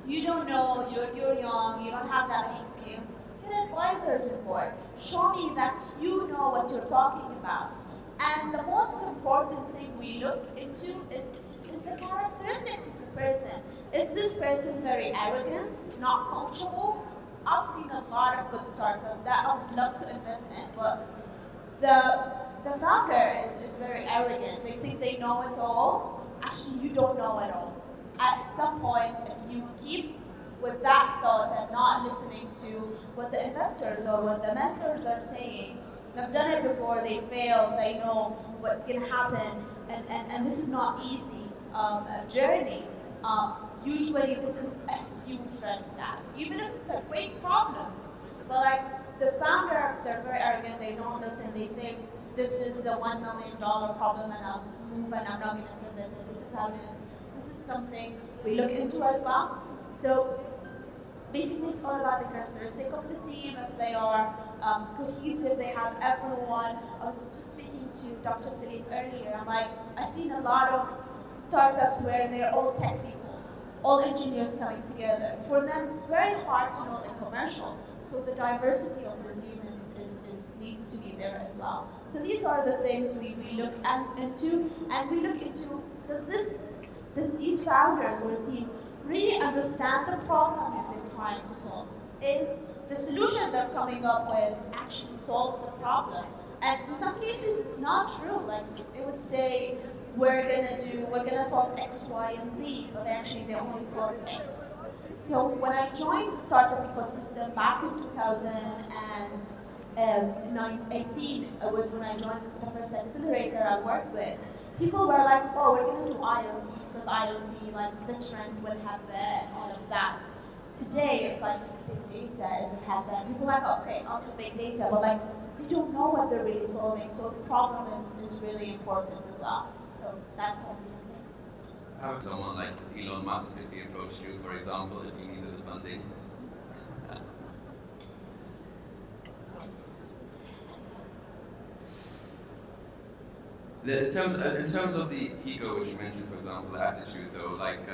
Speaker 4: You don't know, you're young, you don't have that many experience. Get an advisor's report. Show me that you know what you're talking about. And the most important thing we look into is the characteristics of the person. Is this person very arrogant, not coachable? I've seen a lot of good startups that I would love to invest in, but the founder is very arrogant. They think they know it all. Actually, you don't know it all. At some point, if you keep with that thought and not listening to what the investors or what the mentors are saying, they've done it before, they failed, they know what's going to happen, and this is not easy journey. Usually this is a huge red flag, even if it's a great problem. But like the founder, they're very arrogant, they don't listen, they think this is the $1 million problem and I'll move and I'm not going to pivot, and this is how it is. This is something we look into as well. So basically it's all about the characteristic of the team, if they are cohesive, they have everyone. I was just speaking to Dr. Philippe earlier, I'm like, I've seen a lot of startups where they're all tech people, all engineers coming together. For them, it's very hard to know the commercial. So the diversity of the team needs to be there as well. So these are the things we look into, and we look into, does these founders or team really understand the problem that they're trying to solve. Is the solution they're coming up with actually solve the problem? And in some cases, it's not true. Like they would say, we're gonna solve X, Y, and Z, but actually they only solve X. So when I joined the startup ecosystem back in 2018, was when I joined the first accelerator I worked with. People were like, oh, we're gonna do IoT because IoT, like the trend will happen and all of that. Today, it's like big data is happening. People are like, okay, I'll do big data, but like they don't know what they're really solving. So the problem is really important as well. So that's what I'm gonna say.
Speaker 1: How would someone like Elon Musk, if he approached you, for example, if you needed the funding? In terms of the ego, which you mentioned, for example, the attitude, though, like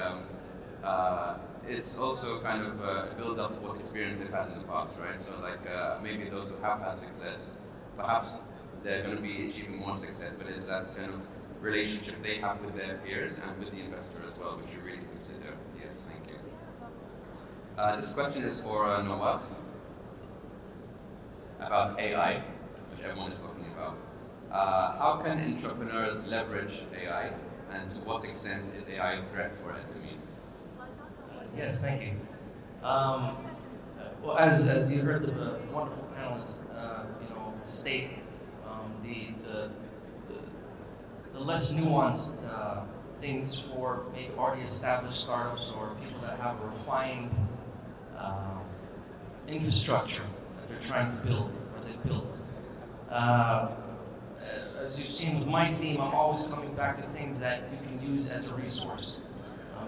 Speaker 1: it's also kind of a build-up of what experience they've had in the past, right? So, like maybe those who have had success, perhaps they're going to be achieving more success, but it's that kind of relationship they have with their peers and with the investor as well, which you really consider. Yes, thank you. This question is for Nawaf about AI, which everyone is talking about. How can entrepreneurs leverage AI, and to what extent is AI a threat for SMEs?
Speaker 5: Yes, thank you. Well, as you heard the wonderful panelists, state, the less nuanced things for maybe already established startups or people that have a refined infrastructure that they're trying to build or they've built. As you've seen with my theme, I'm always coming back to things that you can use as a resource.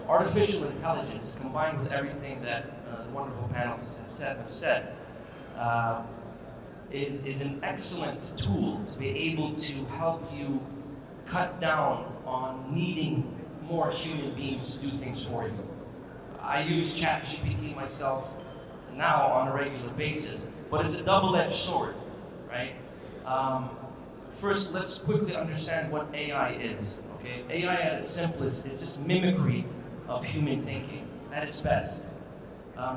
Speaker 5: Artificial intelligence, combined with everything that the wonderful panelists have said, is an excellent tool to be able to help you cut down on needing more human beings to do things for you. I use ChatGPT myself now on a regular basis, but it's a double-edged sword, right? First, let's quickly understand what AI is. Okay, AI at its simplest is just mimicry of human thinking at its best.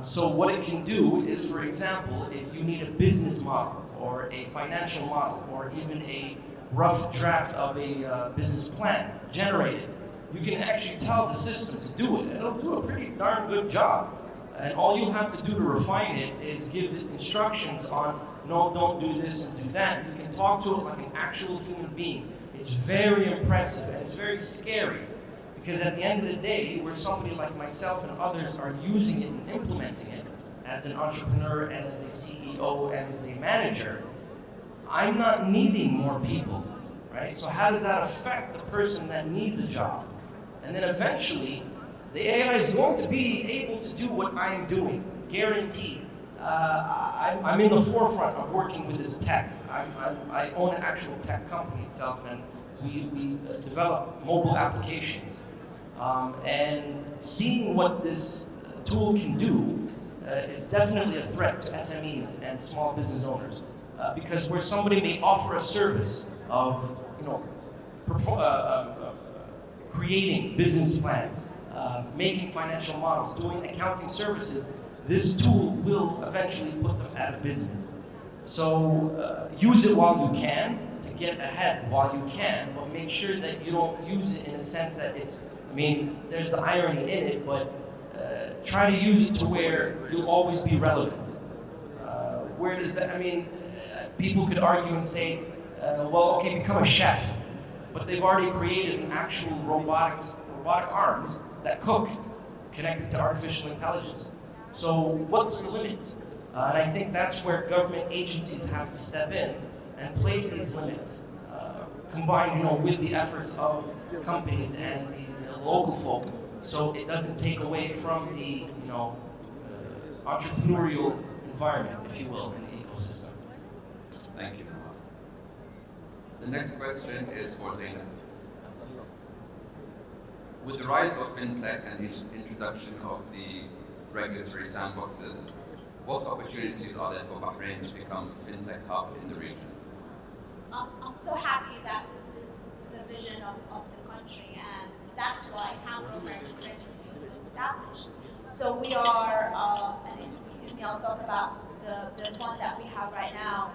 Speaker 5: So what it can do is, for example, if you need a business model or a financial model or even a rough draft of a business plan generated, you can actually tell the system to do it, and it'll do a pretty darn good job. And all you have to do to refine it is give it instructions on, no, don't do this and do that. You can talk to it like an actual human being. It's very impressive and it's very scary, because at the end of the day, where somebody like myself and others are using it and implementing it as an entrepreneur and as a CEO and as a manager, I'm not needing more people, right? So how does that affect the person that needs a job? And then eventually, the AI is going to be able to do what I'm doing, guaranteed. I'm in the forefront of working with this tech. I own an actual tech company itself, and we develop mobile applications. And seeing what this tool can do is definitely a threat to SMEs and small business owners. Because where somebody may offer a service of, creating business plans, making financial models, doing accounting services, this tool will eventually put them out of business. So use it while you can to get ahead while you can, but make sure that you don't use it in a sense that it's, there's the irony in it, but try to use it to where you'll always be relevant. Where does that, people could argue and say, well, okay, become a chef, but they've already created an actual robotic arms that cook, connected to artificial intelligence. So what's the limit? And I think that's where government agencies have to step in and place these limits, combined, with the efforts of companies and the local folk, so it doesn't take away from the, entrepreneurial environment, if you will, in the ecosystem.
Speaker 1: Thank you. The next question is for Zainab. With the rise of fintech and the introduction of the regulatory sandboxes, what opportunities are there for Bahrain to become a fintech hub in the region?
Speaker 4: I'm so happy that this is the vision of the country, and that's why Hamburg brings to you. to establish. So we are, and excuse me, I'll talk about the fund that we have right now.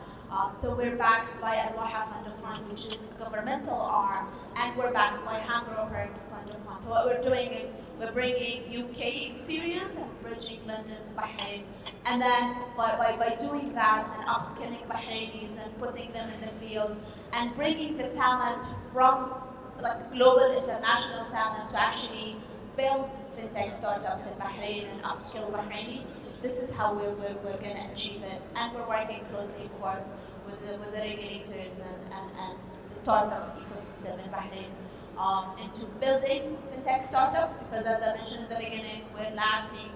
Speaker 4: So we're backed by Al Fund of Fund, which is a governmental arm, and we're backed by Hamburg's Fund of Fund. So what we're doing is we're bringing UK experience and bridging London to Bahrain. And then by doing that and upskilling Bahrainis and putting them in the field and bringing the talent from like global international talent to actually build fintech startups in Bahrain and upskill Bahraini. This is how we're going to achieve it. And we're working closely, of course, with the regulators and the startups ecosystem in Bahrain into building fintech startups, because as I mentioned in the beginning, we're lacking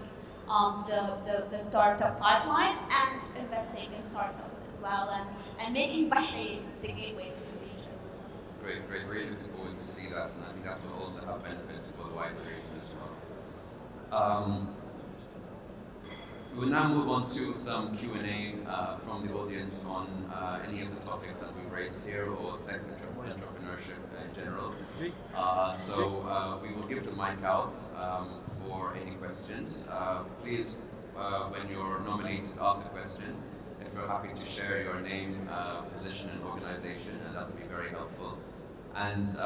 Speaker 4: the startup pipeline and investing in startups as well and making Bahrain the gateway to the region.
Speaker 1: Great. Really looking forward to see that, and I think that will also have benefits for the wider region as well. We will now move on to some Q&A from the audience on any of the topics that we've raised here or tech entrepreneurship in general. So we will give the mic out for any questions. Please, when you're nominated, ask a question. If you're happy to share your name, position, and organization, and that would be very helpful. And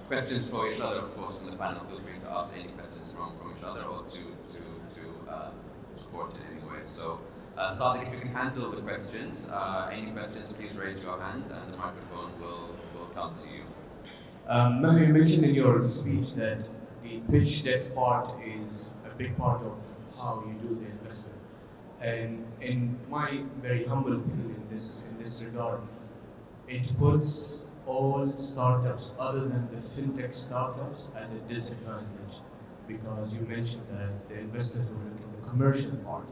Speaker 1: questions for each other, of course, from the panel. Feel free to ask any questions from each other or to support in any way. So, Sadiq, if you can handle the questions, any questions, please raise your hand and the microphone will come to you.
Speaker 7: Maha, you mentioned in your speech that the pitch deck part is a big part of how you do the investment. And in my very humble opinion in this regard, it puts all startups other than the fintech startups at a disadvantage, because you mentioned that the investors will look at the commercial part,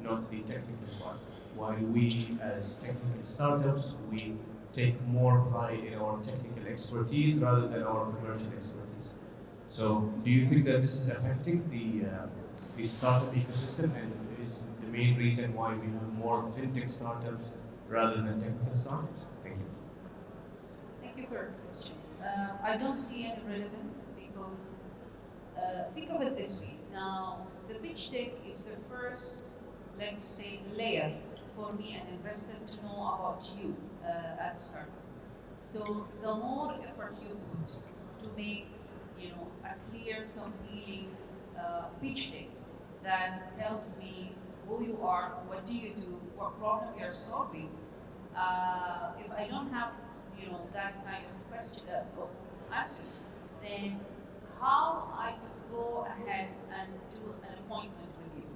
Speaker 7: not the technical part. While we as technical startups, we take more pride in our technical expertise rather than our commercial expertise. So do you think that this is affecting the startup ecosystem and is the main reason why we have more fintech startups rather than technical startups? Thank you.
Speaker 2: Thank you for your question. I don't see any relevance because think of it this way. Now, the pitch deck is the first, let's say, layer for me, an investor, to know about you as a startup. So the more effort you put to make, a clear, compelling pitch deck that tells me who you are, what do you do, what problem you're solving. If I don't have, that kind of question of answers, then how I would go ahead and do an appointment with you.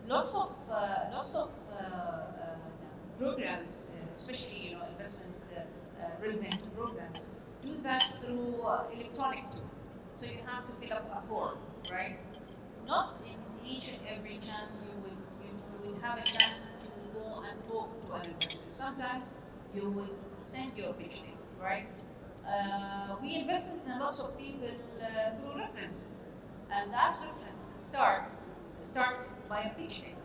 Speaker 2: Lots of programs, especially investments relevant programs, do that through electronic tools. So you have to fill up a form, right? Not in each and every chance you would have a chance to go and talk to an investor. Sometimes you would send your pitch deck, right? We invested in lots of people through references, and that reference starts by a pitch deck.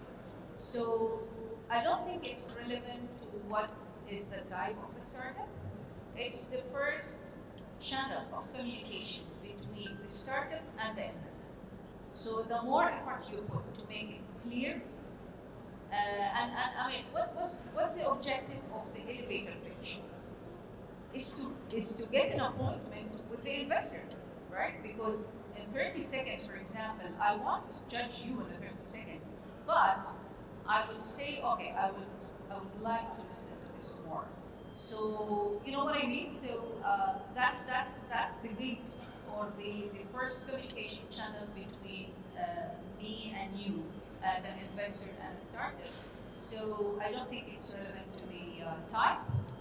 Speaker 2: So I don't think it's relevant to what is the type of a startup. It's the first channel of communication between the startup and the investor. So the more effort you put to make it clear, and I mean, what's the objective of the elevator pitch? Is to get an appointment with the investor, right? Because in 30 seconds, for example, I won't judge you in the 30 seconds, but I would say, okay, I would like to listen to this more. So you know what I mean? So that's the gate or the first communication channel between me and you as an investor and a startup. So I don't think it's relevant to the type.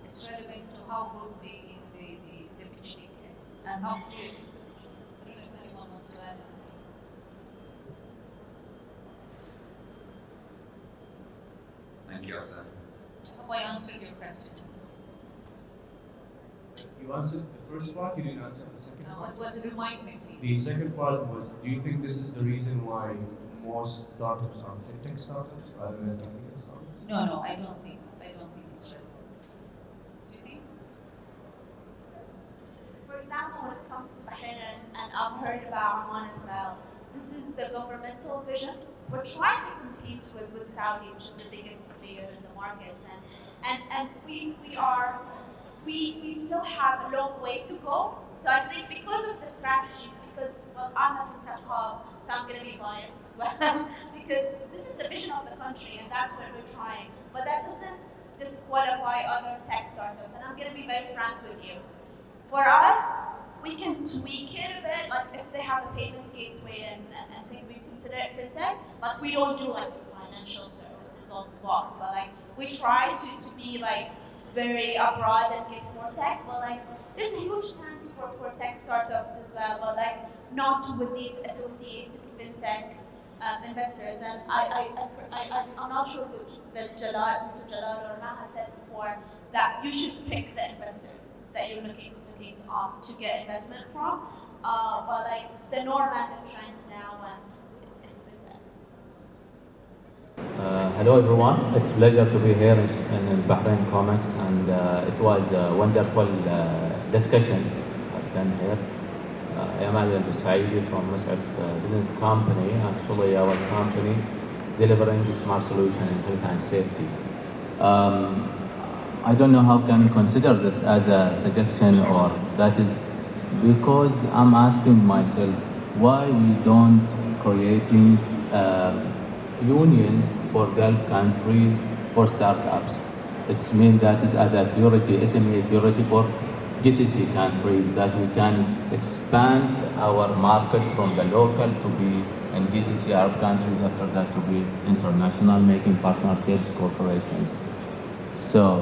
Speaker 2: It's relevant to how good the pitch deck is and how clear is the pitch deck. I don't know if anyone wants to add anything.
Speaker 1: Thank you, Hassan.
Speaker 2: I hope I answered your questions.
Speaker 7: You answered the first part, you didn't answer the second
Speaker 2: No,
Speaker 7: part.
Speaker 2: it was remind me,
Speaker 7: The
Speaker 2: please.
Speaker 7: second part was, do you think this is the reason why most startups are fintech startups rather than technical startups?
Speaker 2: No, I don't think it's relevant. Do you think?
Speaker 4: For example, when it comes comes to Bahrain, and I've heard about Oman as well, this is the governmental vision. We're trying to compete with Saudi, which is the biggest player in the markets, and we still have a long way to go. So I think because of the strategies, because, well, I'm a fintech hub, so I'm going to be biased as well, because this is the vision of the country, and that's what we're trying. But that doesn't disqualify other tech startups, and I'm going to be very frank with you. For us, we can tweak it a bit, like if they have a payment gateway and think we consider it fintech, but we don't do like financial services on the box, but like we try to be like very abroad and get more tech, but like there's a huge chance for tech startups as well, but like not with these associated fintech investors. And I'm not sure which that Mr. Jalal or Maha said before that you should pick the investors that you're looking to get investment from, but like the norm and the trend now, and it's fintech.
Speaker 8: Hello everyone, it's a pleasure to be here in Bahrain COMEX, and it was a wonderful discussion I've done here. I am Amr Abdullah Baabood from Mus'haf Business Company, actually our company delivering a smart solution in health and safety. I don't know how can you consider this as a suggestion, or that is because I'm asking myself why we don't creating union for Gulf countries for startups. It's mean that is an authority, SME authority for GCC countries, that we can expand our market from the local to be in GCC Arab countries, after that to be international, making partnerships, corporations. So,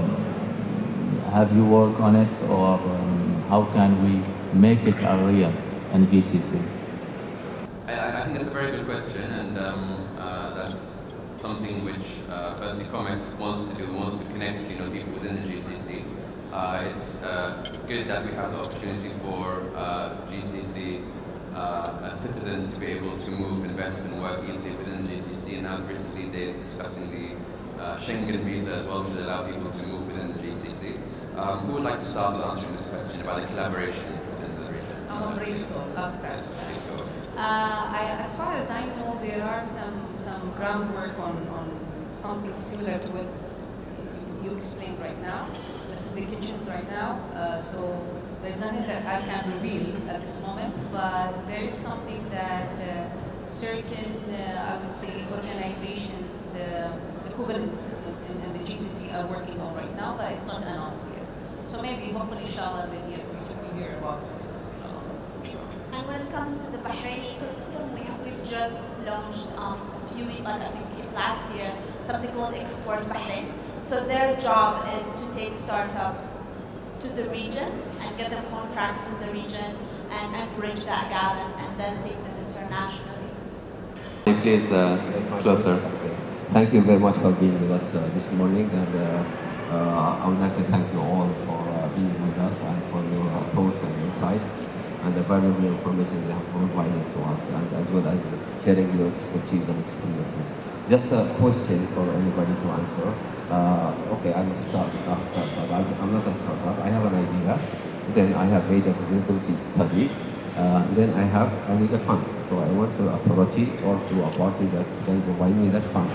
Speaker 8: have you worked on it, or how can we make it a real in GCC?
Speaker 1: I think that's a very good question, and that's something which firstly COMEX wants to connect people within the GCC. It's good that we have the opportunity for GCC citizens to be able to move, invest, and work easily within the GCC. And now recently they're discussing the Schengen visa as well, which will allow people to move within the GCC. Who would like to start with answering this question about the collaboration within the region?
Speaker 2: I'm a brief, so I'll start.
Speaker 1: Yes, so.
Speaker 2: As far as I know, there are some groundwork on something similar to what you explained right now. This is the kitchens right now, so there's nothing that I can reveal at this moment, but there is something that certain, I would say, organizations, equivalents in the GCC are working on right now, but it's not announced yet. So maybe, hopefully, inshallah, in the near future, we hear about it.
Speaker 4: And when it comes to the Bahraini ecosystem, we've just launched a few weeks, like I think last year, something called Export Bahrain. So their job is to take startups to the region and get them contracts in the region and bridge that gap and then take them internationally.
Speaker 9: Please, closer. Thank you very much for being with us this morning, and I would like to thank you all for being with us and for your thoughts and insights and the valuable information you have provided to us, and as well as sharing your expertise and experiences. Just a question for anybody to answer. Okay, I'm a startup. I'm not a startup. I have an idea. Then I have made a feasibility study. Then I need a fund. So I want to authority or to a party that can provide me that fund.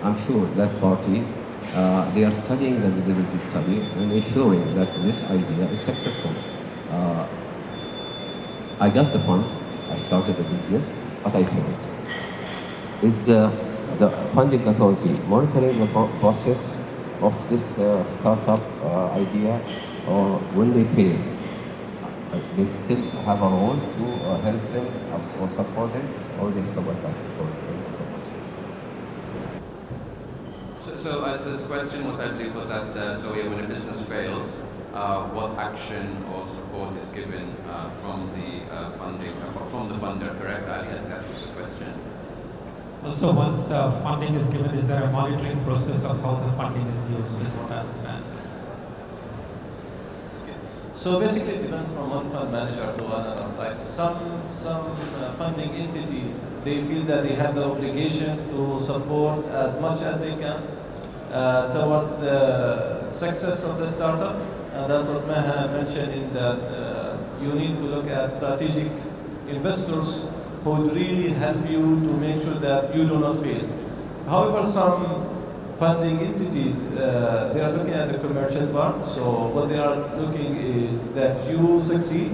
Speaker 9: I'm sure that party, they are studying the feasibility study and they're showing that this idea is successful. I got the fund, I started the business, but I failed. Is the funding authority monitoring the process of this startup idea, or when they fail, they still have a role to help them or support them, or they stop at that point? Thank you so much.
Speaker 1: So the question, what I believe was that when a business fails, what action or support is given from the funding, from the funder, correct? I think that's the question.
Speaker 10: Also, once funding is given, is there a monitoring process of how the funding is used, is what I understand.
Speaker 3: So basically it depends from one fund manager to another. Like some funding entities, they feel that they have the obligation to support as much as they can towards the success of the startup. And that's what Maha mentioned in that you need to look at strategic investors who would really help you to make sure that you do not fail. However, some funding entities, they are looking at the commercial part, so what they are looking is that you succeed,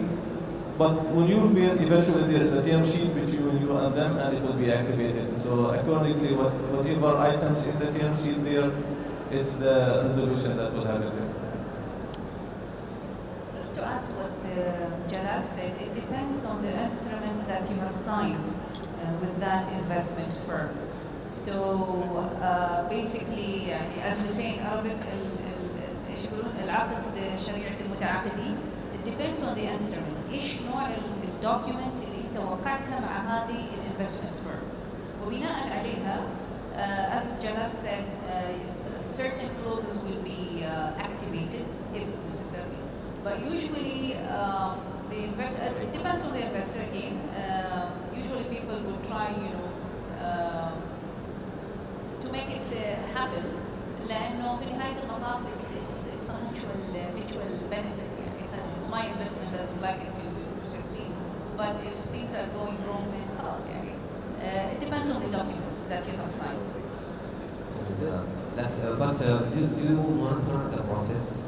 Speaker 3: but when you fail, eventually there is a term sheet between you and them and it will be activated. So accordingly, whatever items in the term sheet there, it's the resolution that will happen there.
Speaker 2: Just to add to what Jalal said, it depends on the instrument that you have signed with that investment firm. So basically, as we say in Arabic, العقد شريعة المتعاقدين. It depends on the instrument. إيش نوع الدوكيومنت اللي أنت وقعتها مع هذه الانفستمنت firm. وبناء عليها, as Jalal said, certain clauses will be activated if necessary. But usually, the investor, it depends on the investor again. Usually people will try, to make it happen. لأنه في نهاية المطاف it's a mutual benefit. It's my investment that would like it to succeed. But if things are going wrong, then خلاص يعني. It depends on the documents that you have signed.
Speaker 9: But do you monitor the process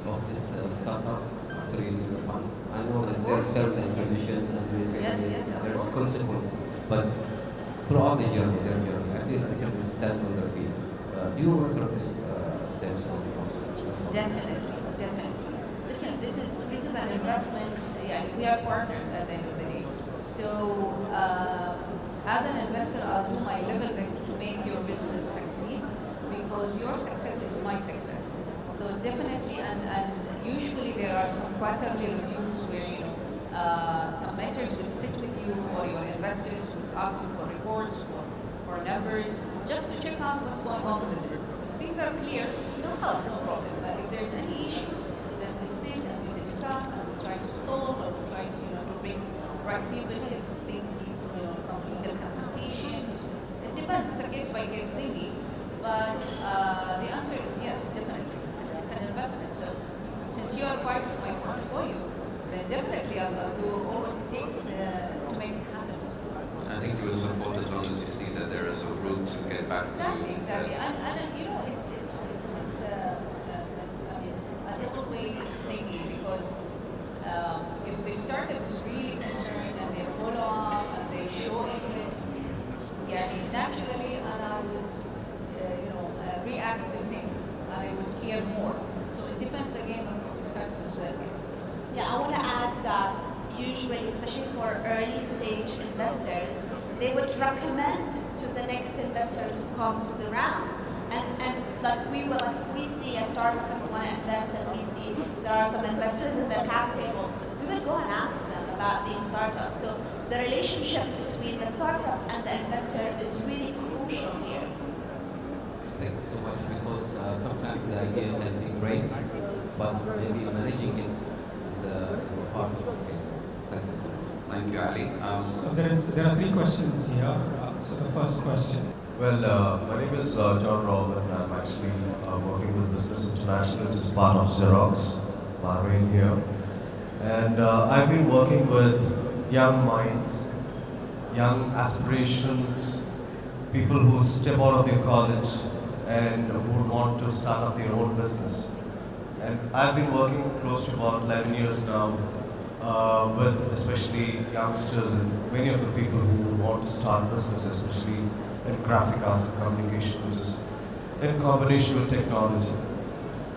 Speaker 9: of this startup after you do the fund? I know that there are certain conditions and there's consequences, but throughout the journey, at least until they stand on their feet, do you monitor these steps of the process?
Speaker 2: Definitely. Listen, this is an investment. Yeah, we are partners at the end of the day. So, as an investor, I'll do my level best to make your business succeed because your success is my success. So definitely, and usually there are some quarterly reviews where some mentors will sit with you or your investors will ask you for reports, for numbers, just to check out what's going on with the business. If things are clear, no problem. But if there's any issues, then we sit and we discuss and we try to solve and we try to to bring right people if things need some legal consultation. It depends. It's a case by case thingy. But the answer is yes, definitely. It's an investment. So since you are part of my portfolio, then definitely I'll do all what it takes to make it happen.
Speaker 1: I think you will support as long as you see that there is a route to get back to
Speaker 2: Exactly. And it's a double way thinking because if the startup is really concerned and they follow up and they show interest, naturally, and I would react the same and I would care more. So it depends again on the startup as well.
Speaker 4: Yeah, I want to add that usually, especially for early stage investors, they would recommend to the next investor to come to the round. And like if we see a startup and we want to invest and we see there are some investors in the cap table, we will go and ask them about these startups. So the relationship between the startup and the investor is really crucial here.
Speaker 9: Thank you so much, because sometimes the idea can be great, but maybe managing it is a part of it. Thank you so much.
Speaker 1: Thank you, Ali.
Speaker 10: So there are three questions here. So the first question.
Speaker 11: Well, my name is John Robin. I'm actually working with Business International, which is part of Xerox, Bahrain here. And I've been working with young minds, young aspirations, people who step out of their college and who want to start up their own business. And I've been working close to about 11 years now with especially youngsters and many of the people who want to start business, especially in graphic art and communication, which is in combination with technology.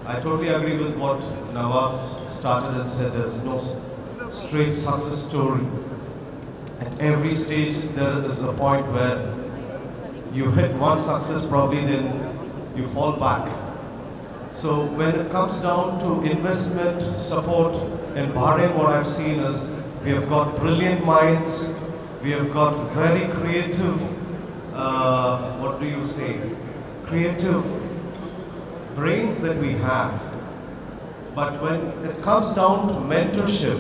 Speaker 11: I totally agree with what Nawaf started and said. There's no straight success story. At every stage, there is a point where you hit one success, probably then you fall back. So when it comes down to investment support in Bahrain, what I've seen is we have got brilliant minds, we have got very creative, creative brains that we have. But when it comes down to mentorship,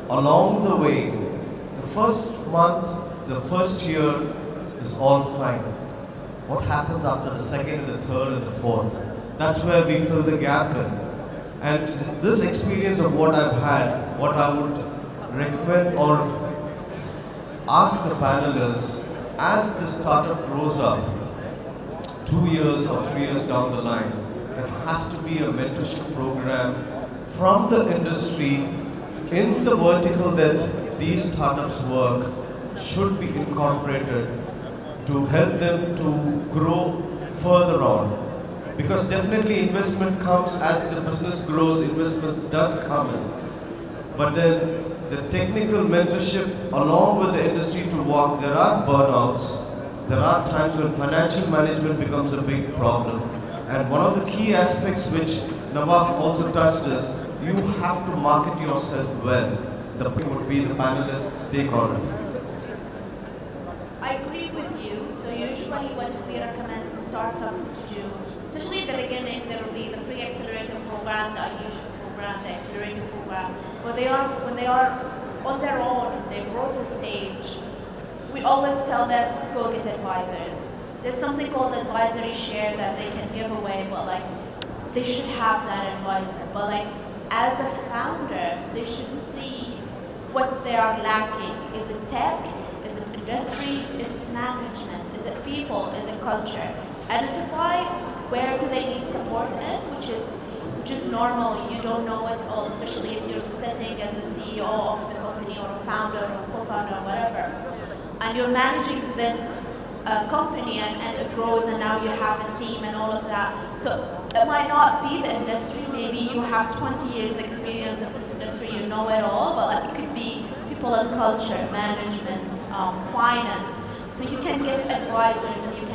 Speaker 11: along the way, the first month, the first year is all fine. What happens after the second and the third and the fourth? That's where we fill the gap in. And this experience of what I've had, what I would recommend or ask the panelists, as the startup grows up, 2 years or 3 years down the line, there has to be a mentorship program from the industry in the vertical that these startups work should be incorporated to help them to grow further on. Because definitely investment comes as the business grows, investment does come in. But then the technical mentorship along with the industry to walk, there are burnouts, there are times when financial management becomes a big problem. And one of the key aspects which Nawaf also touched is, you have to market yourself well. The point would be the panelists' take on it.
Speaker 4: I agree with you. So usually what we recommend startups to do, especially at the beginning, there will be the pre-accelerator program, the ideation program, the accelerator program. When they are on their own, their growth stage, we always tell them, go get advisors. There's something called advisory share that they can give away, but like they should have that advisor. But like as a founder, they should see what they are lacking. Is it tech? Is it industry? Is it management? Is it people? Is it culture? Identify where do they need support in, which is normal. You don't know it all, especially if you're sitting as a CEO of the company or a founder or co-founder or whatever, and you're managing this company and it grows and now you have a team and all of that. So it might not be the industry, maybe you have 20 years experience in this industry, you know it all, but like it could be people in culture, management, finance. So you can get advisors and you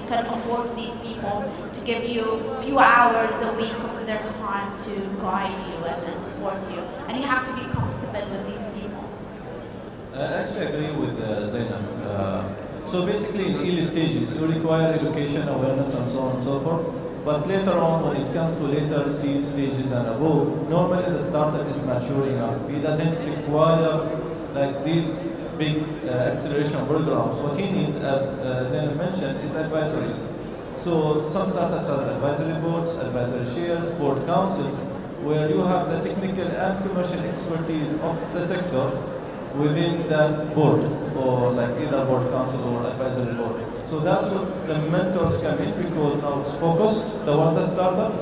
Speaker 4: can afford these people to give you a few hours a week of their time to guide you and support you. And you have to be comfortable with these people.
Speaker 3: I actually agree with Zainab. So basically in early stages, you require education, awareness, and so on and so forth. But later on, when it comes to later seed stages and above, normally the startup is mature enough. It doesn't require like these big acceleration programs. What he needs, as Zainab mentioned, is advisories. So some startups have advisory boards, advisory shares, board councils, where you have the technical and commercial expertise of the sector within that board, or like either board council or advisory board. So that's what the mentors come in, because now it's focused toward the startup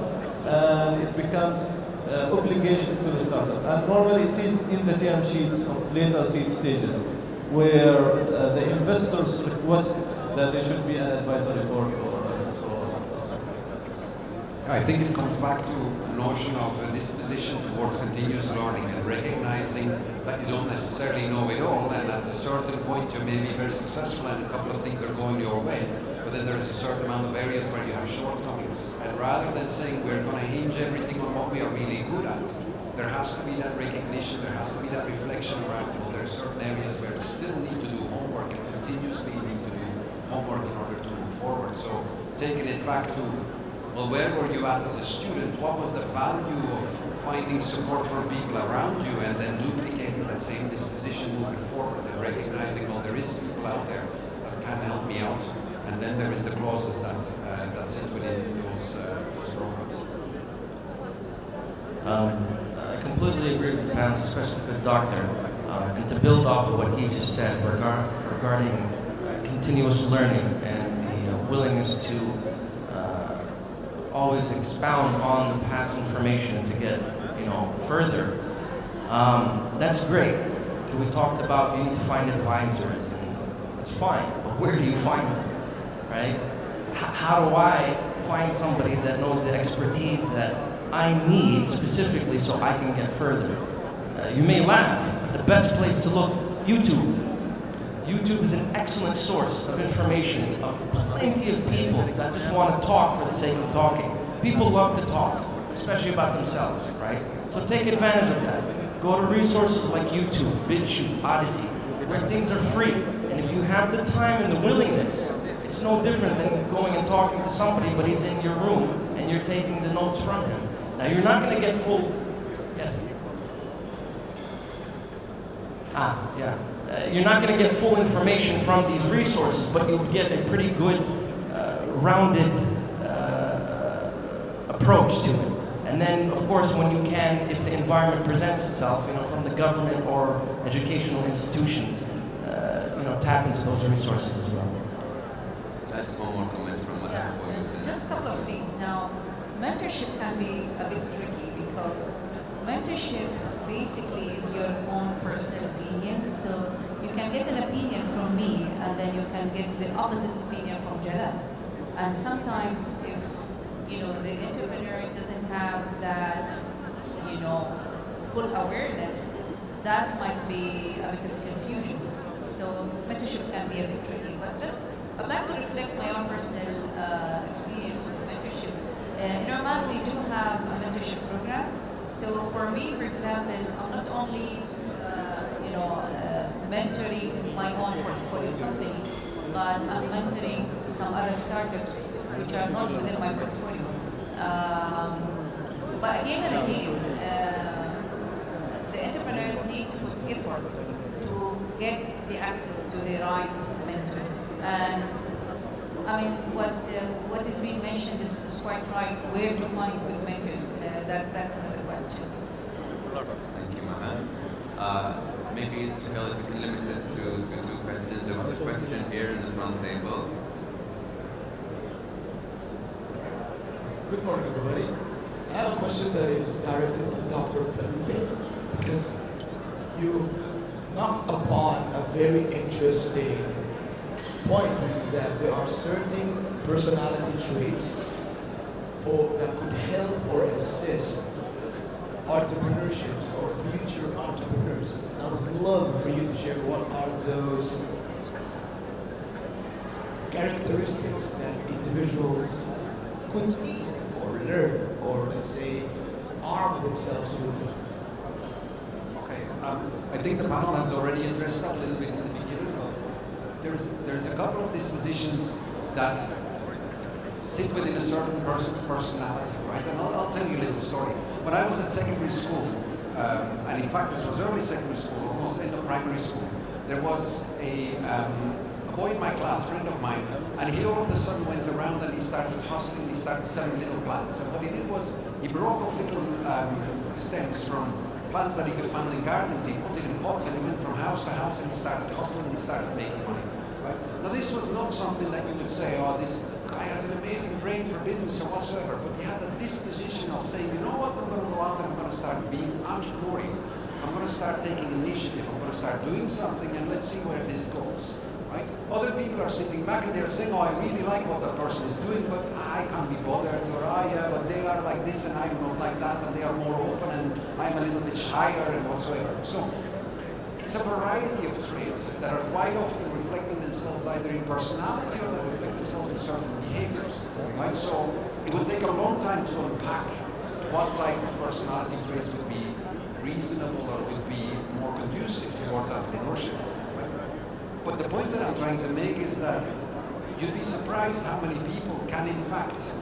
Speaker 3: and it becomes obligation to the startup. And normally it is in the term sheets of later seed stages where the investors request that there should be an advisory board or so on.
Speaker 6: I think it comes back to a notion of a disposition towards continuous learning and recognizing that you don't necessarily know it all, and at a certain point you may be very successful and a couple of things are going your way, but then there's a certain amount of areas where you have shortcomings. And rather than saying we're going to hinge everything on what we are really good at, there has to be that recognition, there has to be that reflection around, well, there are certain areas where we still need to do homework and continuously need to do homework in order to move forward. So taking it back to, well, where were you at as a student? What was the value of finding support from people around you and then duplicating that same disposition moving forward and recognizing, well, there is people out there that can help me out. And then there is the clauses that sit within those programs.
Speaker 5: I completely agree with the panel, especially with the doctor. And to build off of what he just said regarding continuous learning and the willingness to always expound on the past information to get further. That's great. We talked about you need to find advisors, and that's fine, but where do you find them, right? How do I find somebody that knows the expertise that I need specifically so I can get further? You may laugh, but the best place to look, YouTube. YouTube is an excellent source of information of plenty of people that just want to talk for the sake of talking. People love to talk, especially about themselves, right? So take advantage of that. Go to resources like YouTube, BitChute, Odyssey, where things are free. And if you have the time and the willingness, it's no different than going and talking to somebody, but he's in your room and you're taking the notes from him. Now you're not going to get full, yes? You're not going to get full information from these resources, but you'll get a pretty good, rounded approach to it. And then, of course, when you can, if the environment presents itself, from the government or educational institutions tap into those resources as well.
Speaker 1: That's one more comment from
Speaker 2: Yeah,
Speaker 1: before you
Speaker 2: and
Speaker 1: continue.
Speaker 2: just a couple of things. Now, mentorship can be a bit tricky because mentorship basically is your own personal opinion. So you can get an opinion from me, and then you can get the opposite opinion from Jalal. And sometimes, if the entrepreneur doesn't have that, full awareness, that might be a bit of confusion. So mentorship can be a bit tricky. But I'd like to reflect my own personal experience with mentorship. In Oman, we do have a mentorship program. So for me, for example, I'm not only mentoring my own portfolio company, but I'm mentoring some other startups which are not within my portfolio. But again and again, the entrepreneurs need to put effort to get the access to the right mentor. And I mean, what is being mentioned is quite right. Where to find good mentors? That's another question.
Speaker 1: Thank you, Maha. Maybe it's limited to 2 questions. There was a question here in the front table.
Speaker 12: Good morning, everybody. I have a question that is directed to Dr. Philippe, because you knocked upon a very interesting point, is that there are certain personality traits that could help or assist entrepreneurships or future entrepreneurs. I would love for you to share what are those characteristics that individuals could need or learn or, let's say, arm themselves with.
Speaker 6: Okay, I think the panel has already addressed that a little bit in the beginning, but there's a couple of dispositions that sit within a certain person's personality, right? And I'll tell you a little story. When I was at secondary school, and in fact this was early secondary school, almost end of primary school, there was a boy in my class, friend of mine, and he all of a sudden went around and he started hustling, he started selling little plants. And what he did was, he broke off little stems from plants that he could find in gardens, he put it in pots and he went from house to house and he started hustling and he started making money. Right? Now this was not something that you would say, oh, this guy has an amazing brain for business or whatsoever, but he had a disposition of saying, you know what, I'm going to go out and I'm going to start being entrepreneurial. I'm going to start taking initiative, I'm going to start doing something and let's see where this goes. Right? Other people are sitting back and they're saying, oh, I really like what that person is doing, but I can't be bothered, or yeah, but they are like this and I'm not like that, and they are more open and I'm a little bit shyer and whatsoever. So it's a variety of traits that are quite often reflecting themselves either in personality or that reflect themselves in certain behaviors. Right? So it would take a long time to unpack what type of personality traits would be reasonable or would be more conducive towards entrepreneurship. But the point that I'm trying to make is that you'd be surprised how many people can in fact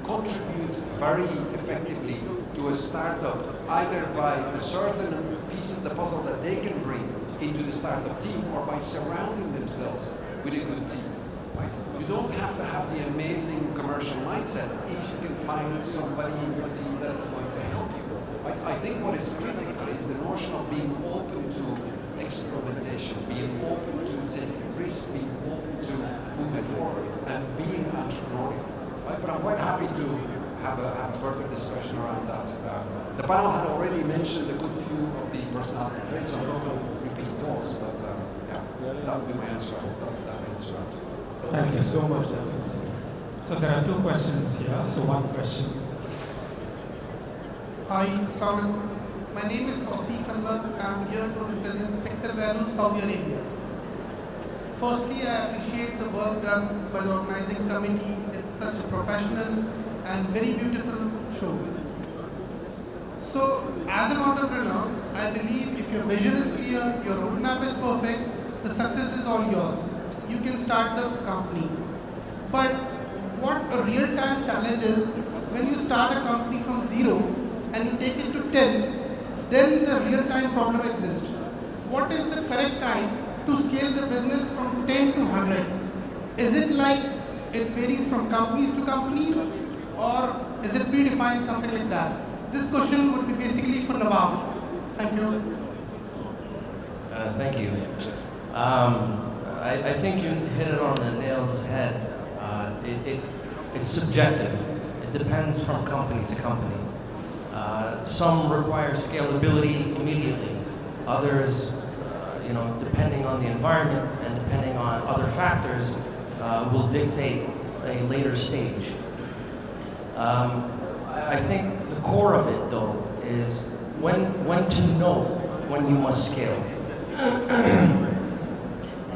Speaker 6: contribute very effectively to a startup, either by a certain piece of the puzzle that they can bring into the startup team or by surrounding themselves with a good team. Right? You don't have to have the amazing commercial mindset if you can find somebody in your team that is going to help you. Right? I think what is critical is the notion of being open to experimentation, being open to taking risks, being open to moving forward, and being entrepreneurial. Right? But I'm quite happy to have a further discussion around that. The panel had already mentioned a good few of the personality traits, so I'm not going to repeat those, but yeah, that would be my answer. I hope that answer.
Speaker 12: Thank you so much, Dr.
Speaker 10: So there are 2 questions here. So one question.
Speaker 13: Hi, Assalamualaikum. My name is Tausif Anwar. I'm here to represent Pixel Value, Saudi Arabia. Firstly, I appreciate the work done by the organizing committee. It's such a professional and very beautiful show. So, as an entrepreneur, I believe if your vision is clear, your roadmap is perfect, the success is all yours. You can start the company. But what a real-time challenge is, when you start a company from 0 and you take it to 10, then the real-time problem exists. What is the correct time to scale the business from 10 to 100? Is it like it varies from companies to companies, or is it predefined, something like that? This question would be basically for Nawaf. Thank you.
Speaker 5: Thank you. I think you hit it on the nail's head. It's subjective. It depends from company to company. Some require scalability immediately. Others, depending on the environment and depending on other factors, will dictate a later stage. I think the core of it, though, is when to know when you must scale. And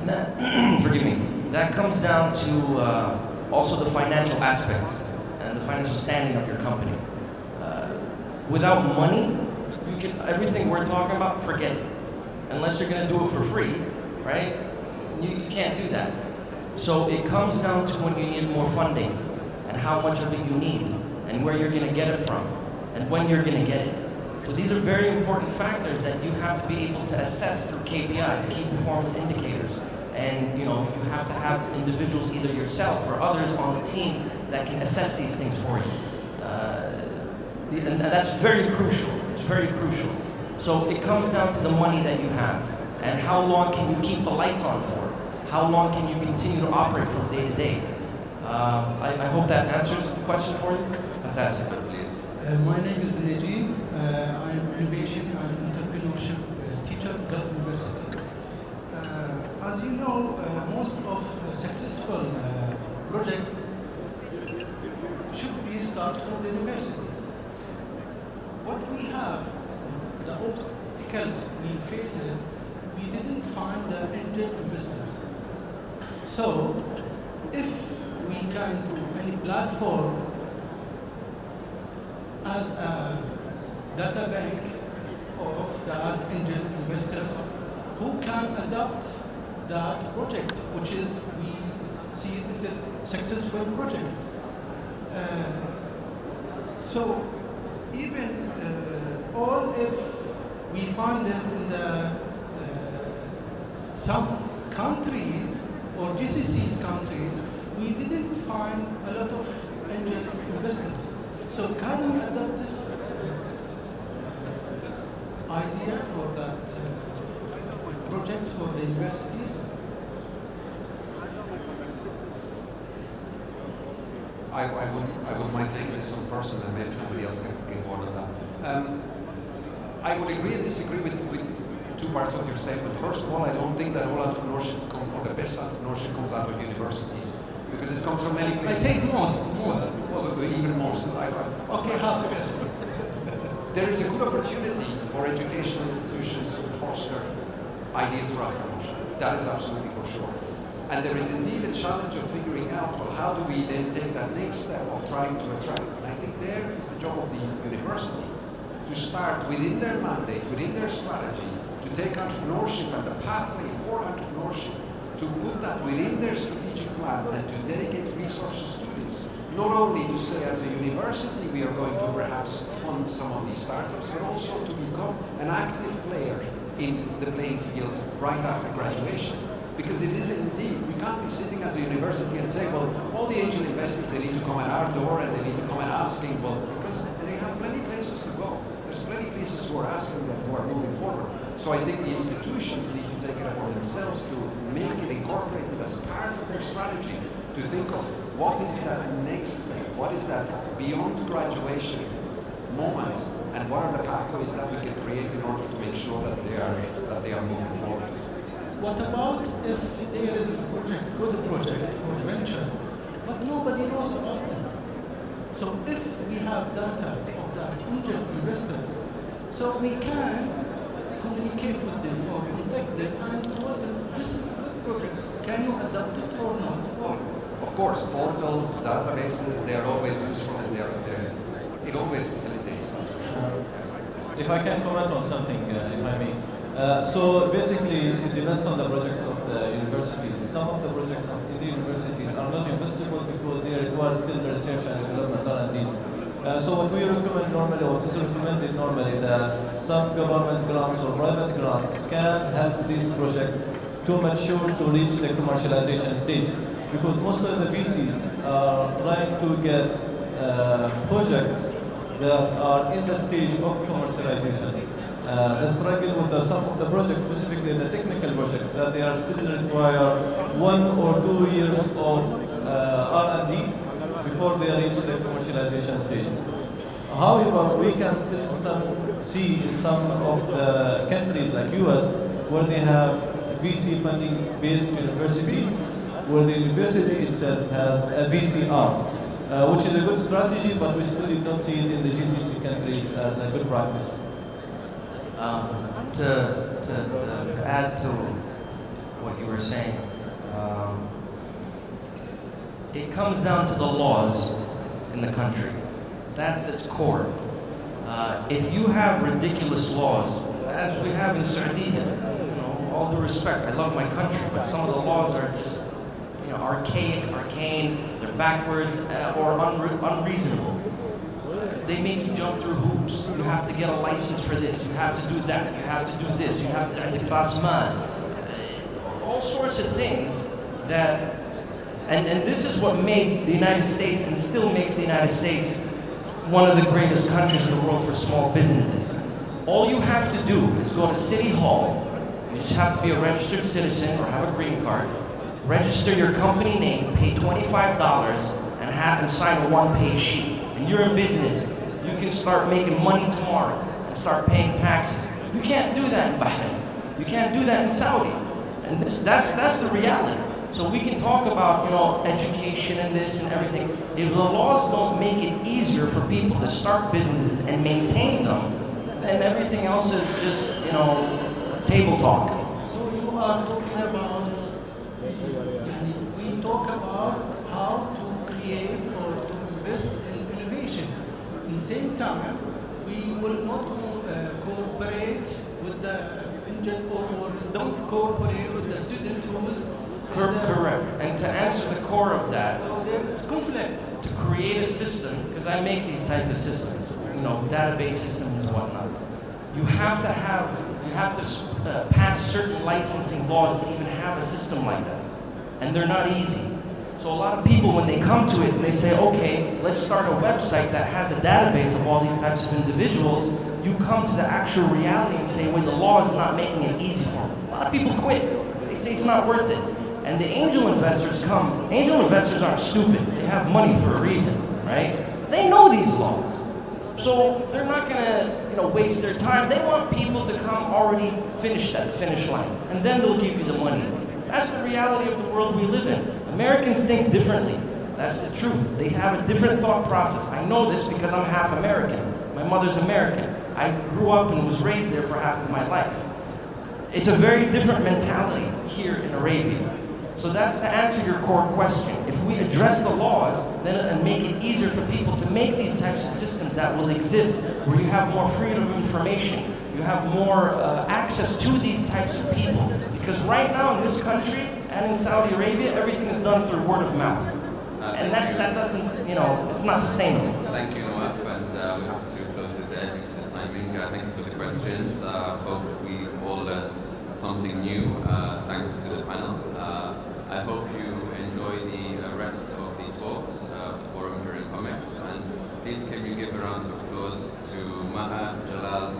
Speaker 5: that, forgive me, that comes down to also the financial aspect and the financial standing of your company. Without money, everything we're talking about, forget it. Unless you're going to do it for free, right? You can't do that. So it comes down to when you need more funding and how much of it you need and where you're going to get it from and when you're going to get it. So these are very important factors that you have to be able to assess through KPIs, key performance indicators. And you have to have individuals, either yourself or others on the team, that can assess these things for you. And that's very crucial. It's very crucial. So it comes down to the money that you have and how long can you keep the lights on for? How long can you continue to operate from day to day? I hope that answers the question for you. Fantastic.
Speaker 1: Please.
Speaker 14: My name is Neji. I am innovation and entrepreneurship teacher at Gulf University. As you know, most of successful projects should be started from the universities. What we have, the obstacles we faced, we didn't find the angel investors. So, if we can do any platform as a data bank of that angel investors who can adopt that project, which is, we see it as a successful project. So, even or if we find it in the some countries or GCC's countries, we didn't find a lot of angel investors. So can we adopt this idea for that project for the universities?
Speaker 6: I would mind taking this one first, and then maybe somebody else can go on to that. I would agree and disagree with two parts of your statement. First of all, I don't think that all entrepreneurship or the best entrepreneurship comes out of universities, because it comes from many places.
Speaker 14: I say most.
Speaker 6: Well, even most.
Speaker 14: Okay, half the best.
Speaker 6: There is a good opportunity for educational institutions to foster ideas for entrepreneurship. That is absolutely for sure. And there is indeed a challenge of figuring out, well, how do we then take that next step of trying to attract? And I think there is the job of the university to start within their mandate, within their strategy, to take entrepreneurship and the pathway for entrepreneurship, to put that within their strategic plan and to dedicate resources to this. Not only to say as a university we are going to perhaps fund some of these startups, but also to become an active player in the playing field right after graduation. Because it is indeed, we can't be sitting as a university and say, well, all the angel investors, they need to come at our door and they need to come and asking, well, because they have many places to go. There's many places who are asking them, who are moving forward. So I think the institutions need to take it upon themselves to make it incorporated as part of their strategy, to think of what is that next step, what is that beyond graduation moment, and what are the pathways that we can create in order to make sure that they are moving forward.
Speaker 14: What about if there is a project, good project or venture, but nobody knows about them? So if we have data of that angel investors, so we can communicate with them or contact them and tell them, this is a good project, can you adopt it or not?
Speaker 6: Of course, portals, databases, they are always useful and it always facilitates, that's for sure. Yes.
Speaker 3: If I can comment on something, if I may. So basically, it depends on the projects of the universities. Some of the projects in the universities are not investable because they require still research and development R&Ds. So what we recommend normally, what is recommended normally, that some government grants or private grants can help this project to mature to reach the commercialization stage. Because most of the VCs are trying to get projects that are in the stage of commercialization. the struggle with some of the projects, specifically the technical projects, that they are still require 1 or 2 years of R&D before they reach the commercialization stage. However, we can still see some of the countries like US where they have VC funding based universities, where the university itself has a VCR, which is a good strategy, but we still don't see it in the GCC countries as a good practice.
Speaker 5: To add to what you were saying, it comes down to the laws in the country. That's its core. If you have ridiculous laws, as we have in Saudi, all due respect, I love my country, but some of the laws are just, archaic, arcane, they're backwards, or unreasonable. They make you jump through hoops. You have to get a license for this, you have to do that, you have to do this, you have to do classman. All sorts of things that, and this is what made the United States, and still makes the United States, one of the greatest countries in the world for small businesses. All you have to do is go to City Hall. You just have to be a registered citizen or have a green card. Register your company name, pay $25, and sign a one-page sheet. And you're in business. You can start making money tomorrow and start paying taxes. You can't do that in Bahrain. You can't do that in Saudi. And that's the reality. So we can talk about education and this and everything. If the laws don't make it easier for people to start businesses and maintain them, then everything else is just table talk.
Speaker 14: So you are talking about, we talk about how to create or to invest in innovation. At the same time, we will not cooperate with the or don't cooperate with the student who is
Speaker 5: correct. And to answer the core of that,
Speaker 14: so there's conflict.
Speaker 5: To create a system, because I make these type of systems, database systems and whatnot. You have to pass certain licensing laws to even have a system like that, and they're not easy. So a lot of people, when they come to it and they say, okay, let's start a website that has a database of all these types of individuals, you come to the actual reality and say, well, the law is not making it easy for them. A lot of people quit. They say it's not worth it. And the angel investors come. Angel investors aren't stupid. They have money for a reason, right? They know these laws. So they're not gonna, waste their time. They want people to come already finish that finish line, and then they'll give you the money. That's the reality of the world we live in. Americans think differently. That's the truth. They have a different thought process. I know this because I'm half American. My mother's American. I grew up and was raised there for half of my life. It's a very different mentality here in Arabia. So that's to answer your core question. If we address the laws, then and make it easier for people to make these types of systems that will exist, where you have more freedom of information, you have more access to these types of people. Because right now in this country and in Saudi Arabia, everything is done through word of mouth. And that doesn't, it's not sustainable.
Speaker 1: Thank you, Nawaf, and we have to close it there due to the timing. Thank you for the questions. Hope we've all learned something new. Thanks to the panel. I hope you enjoy the rest of the talks, the forum here in COMEX. And please can you give a round of applause to Maha, Jalal,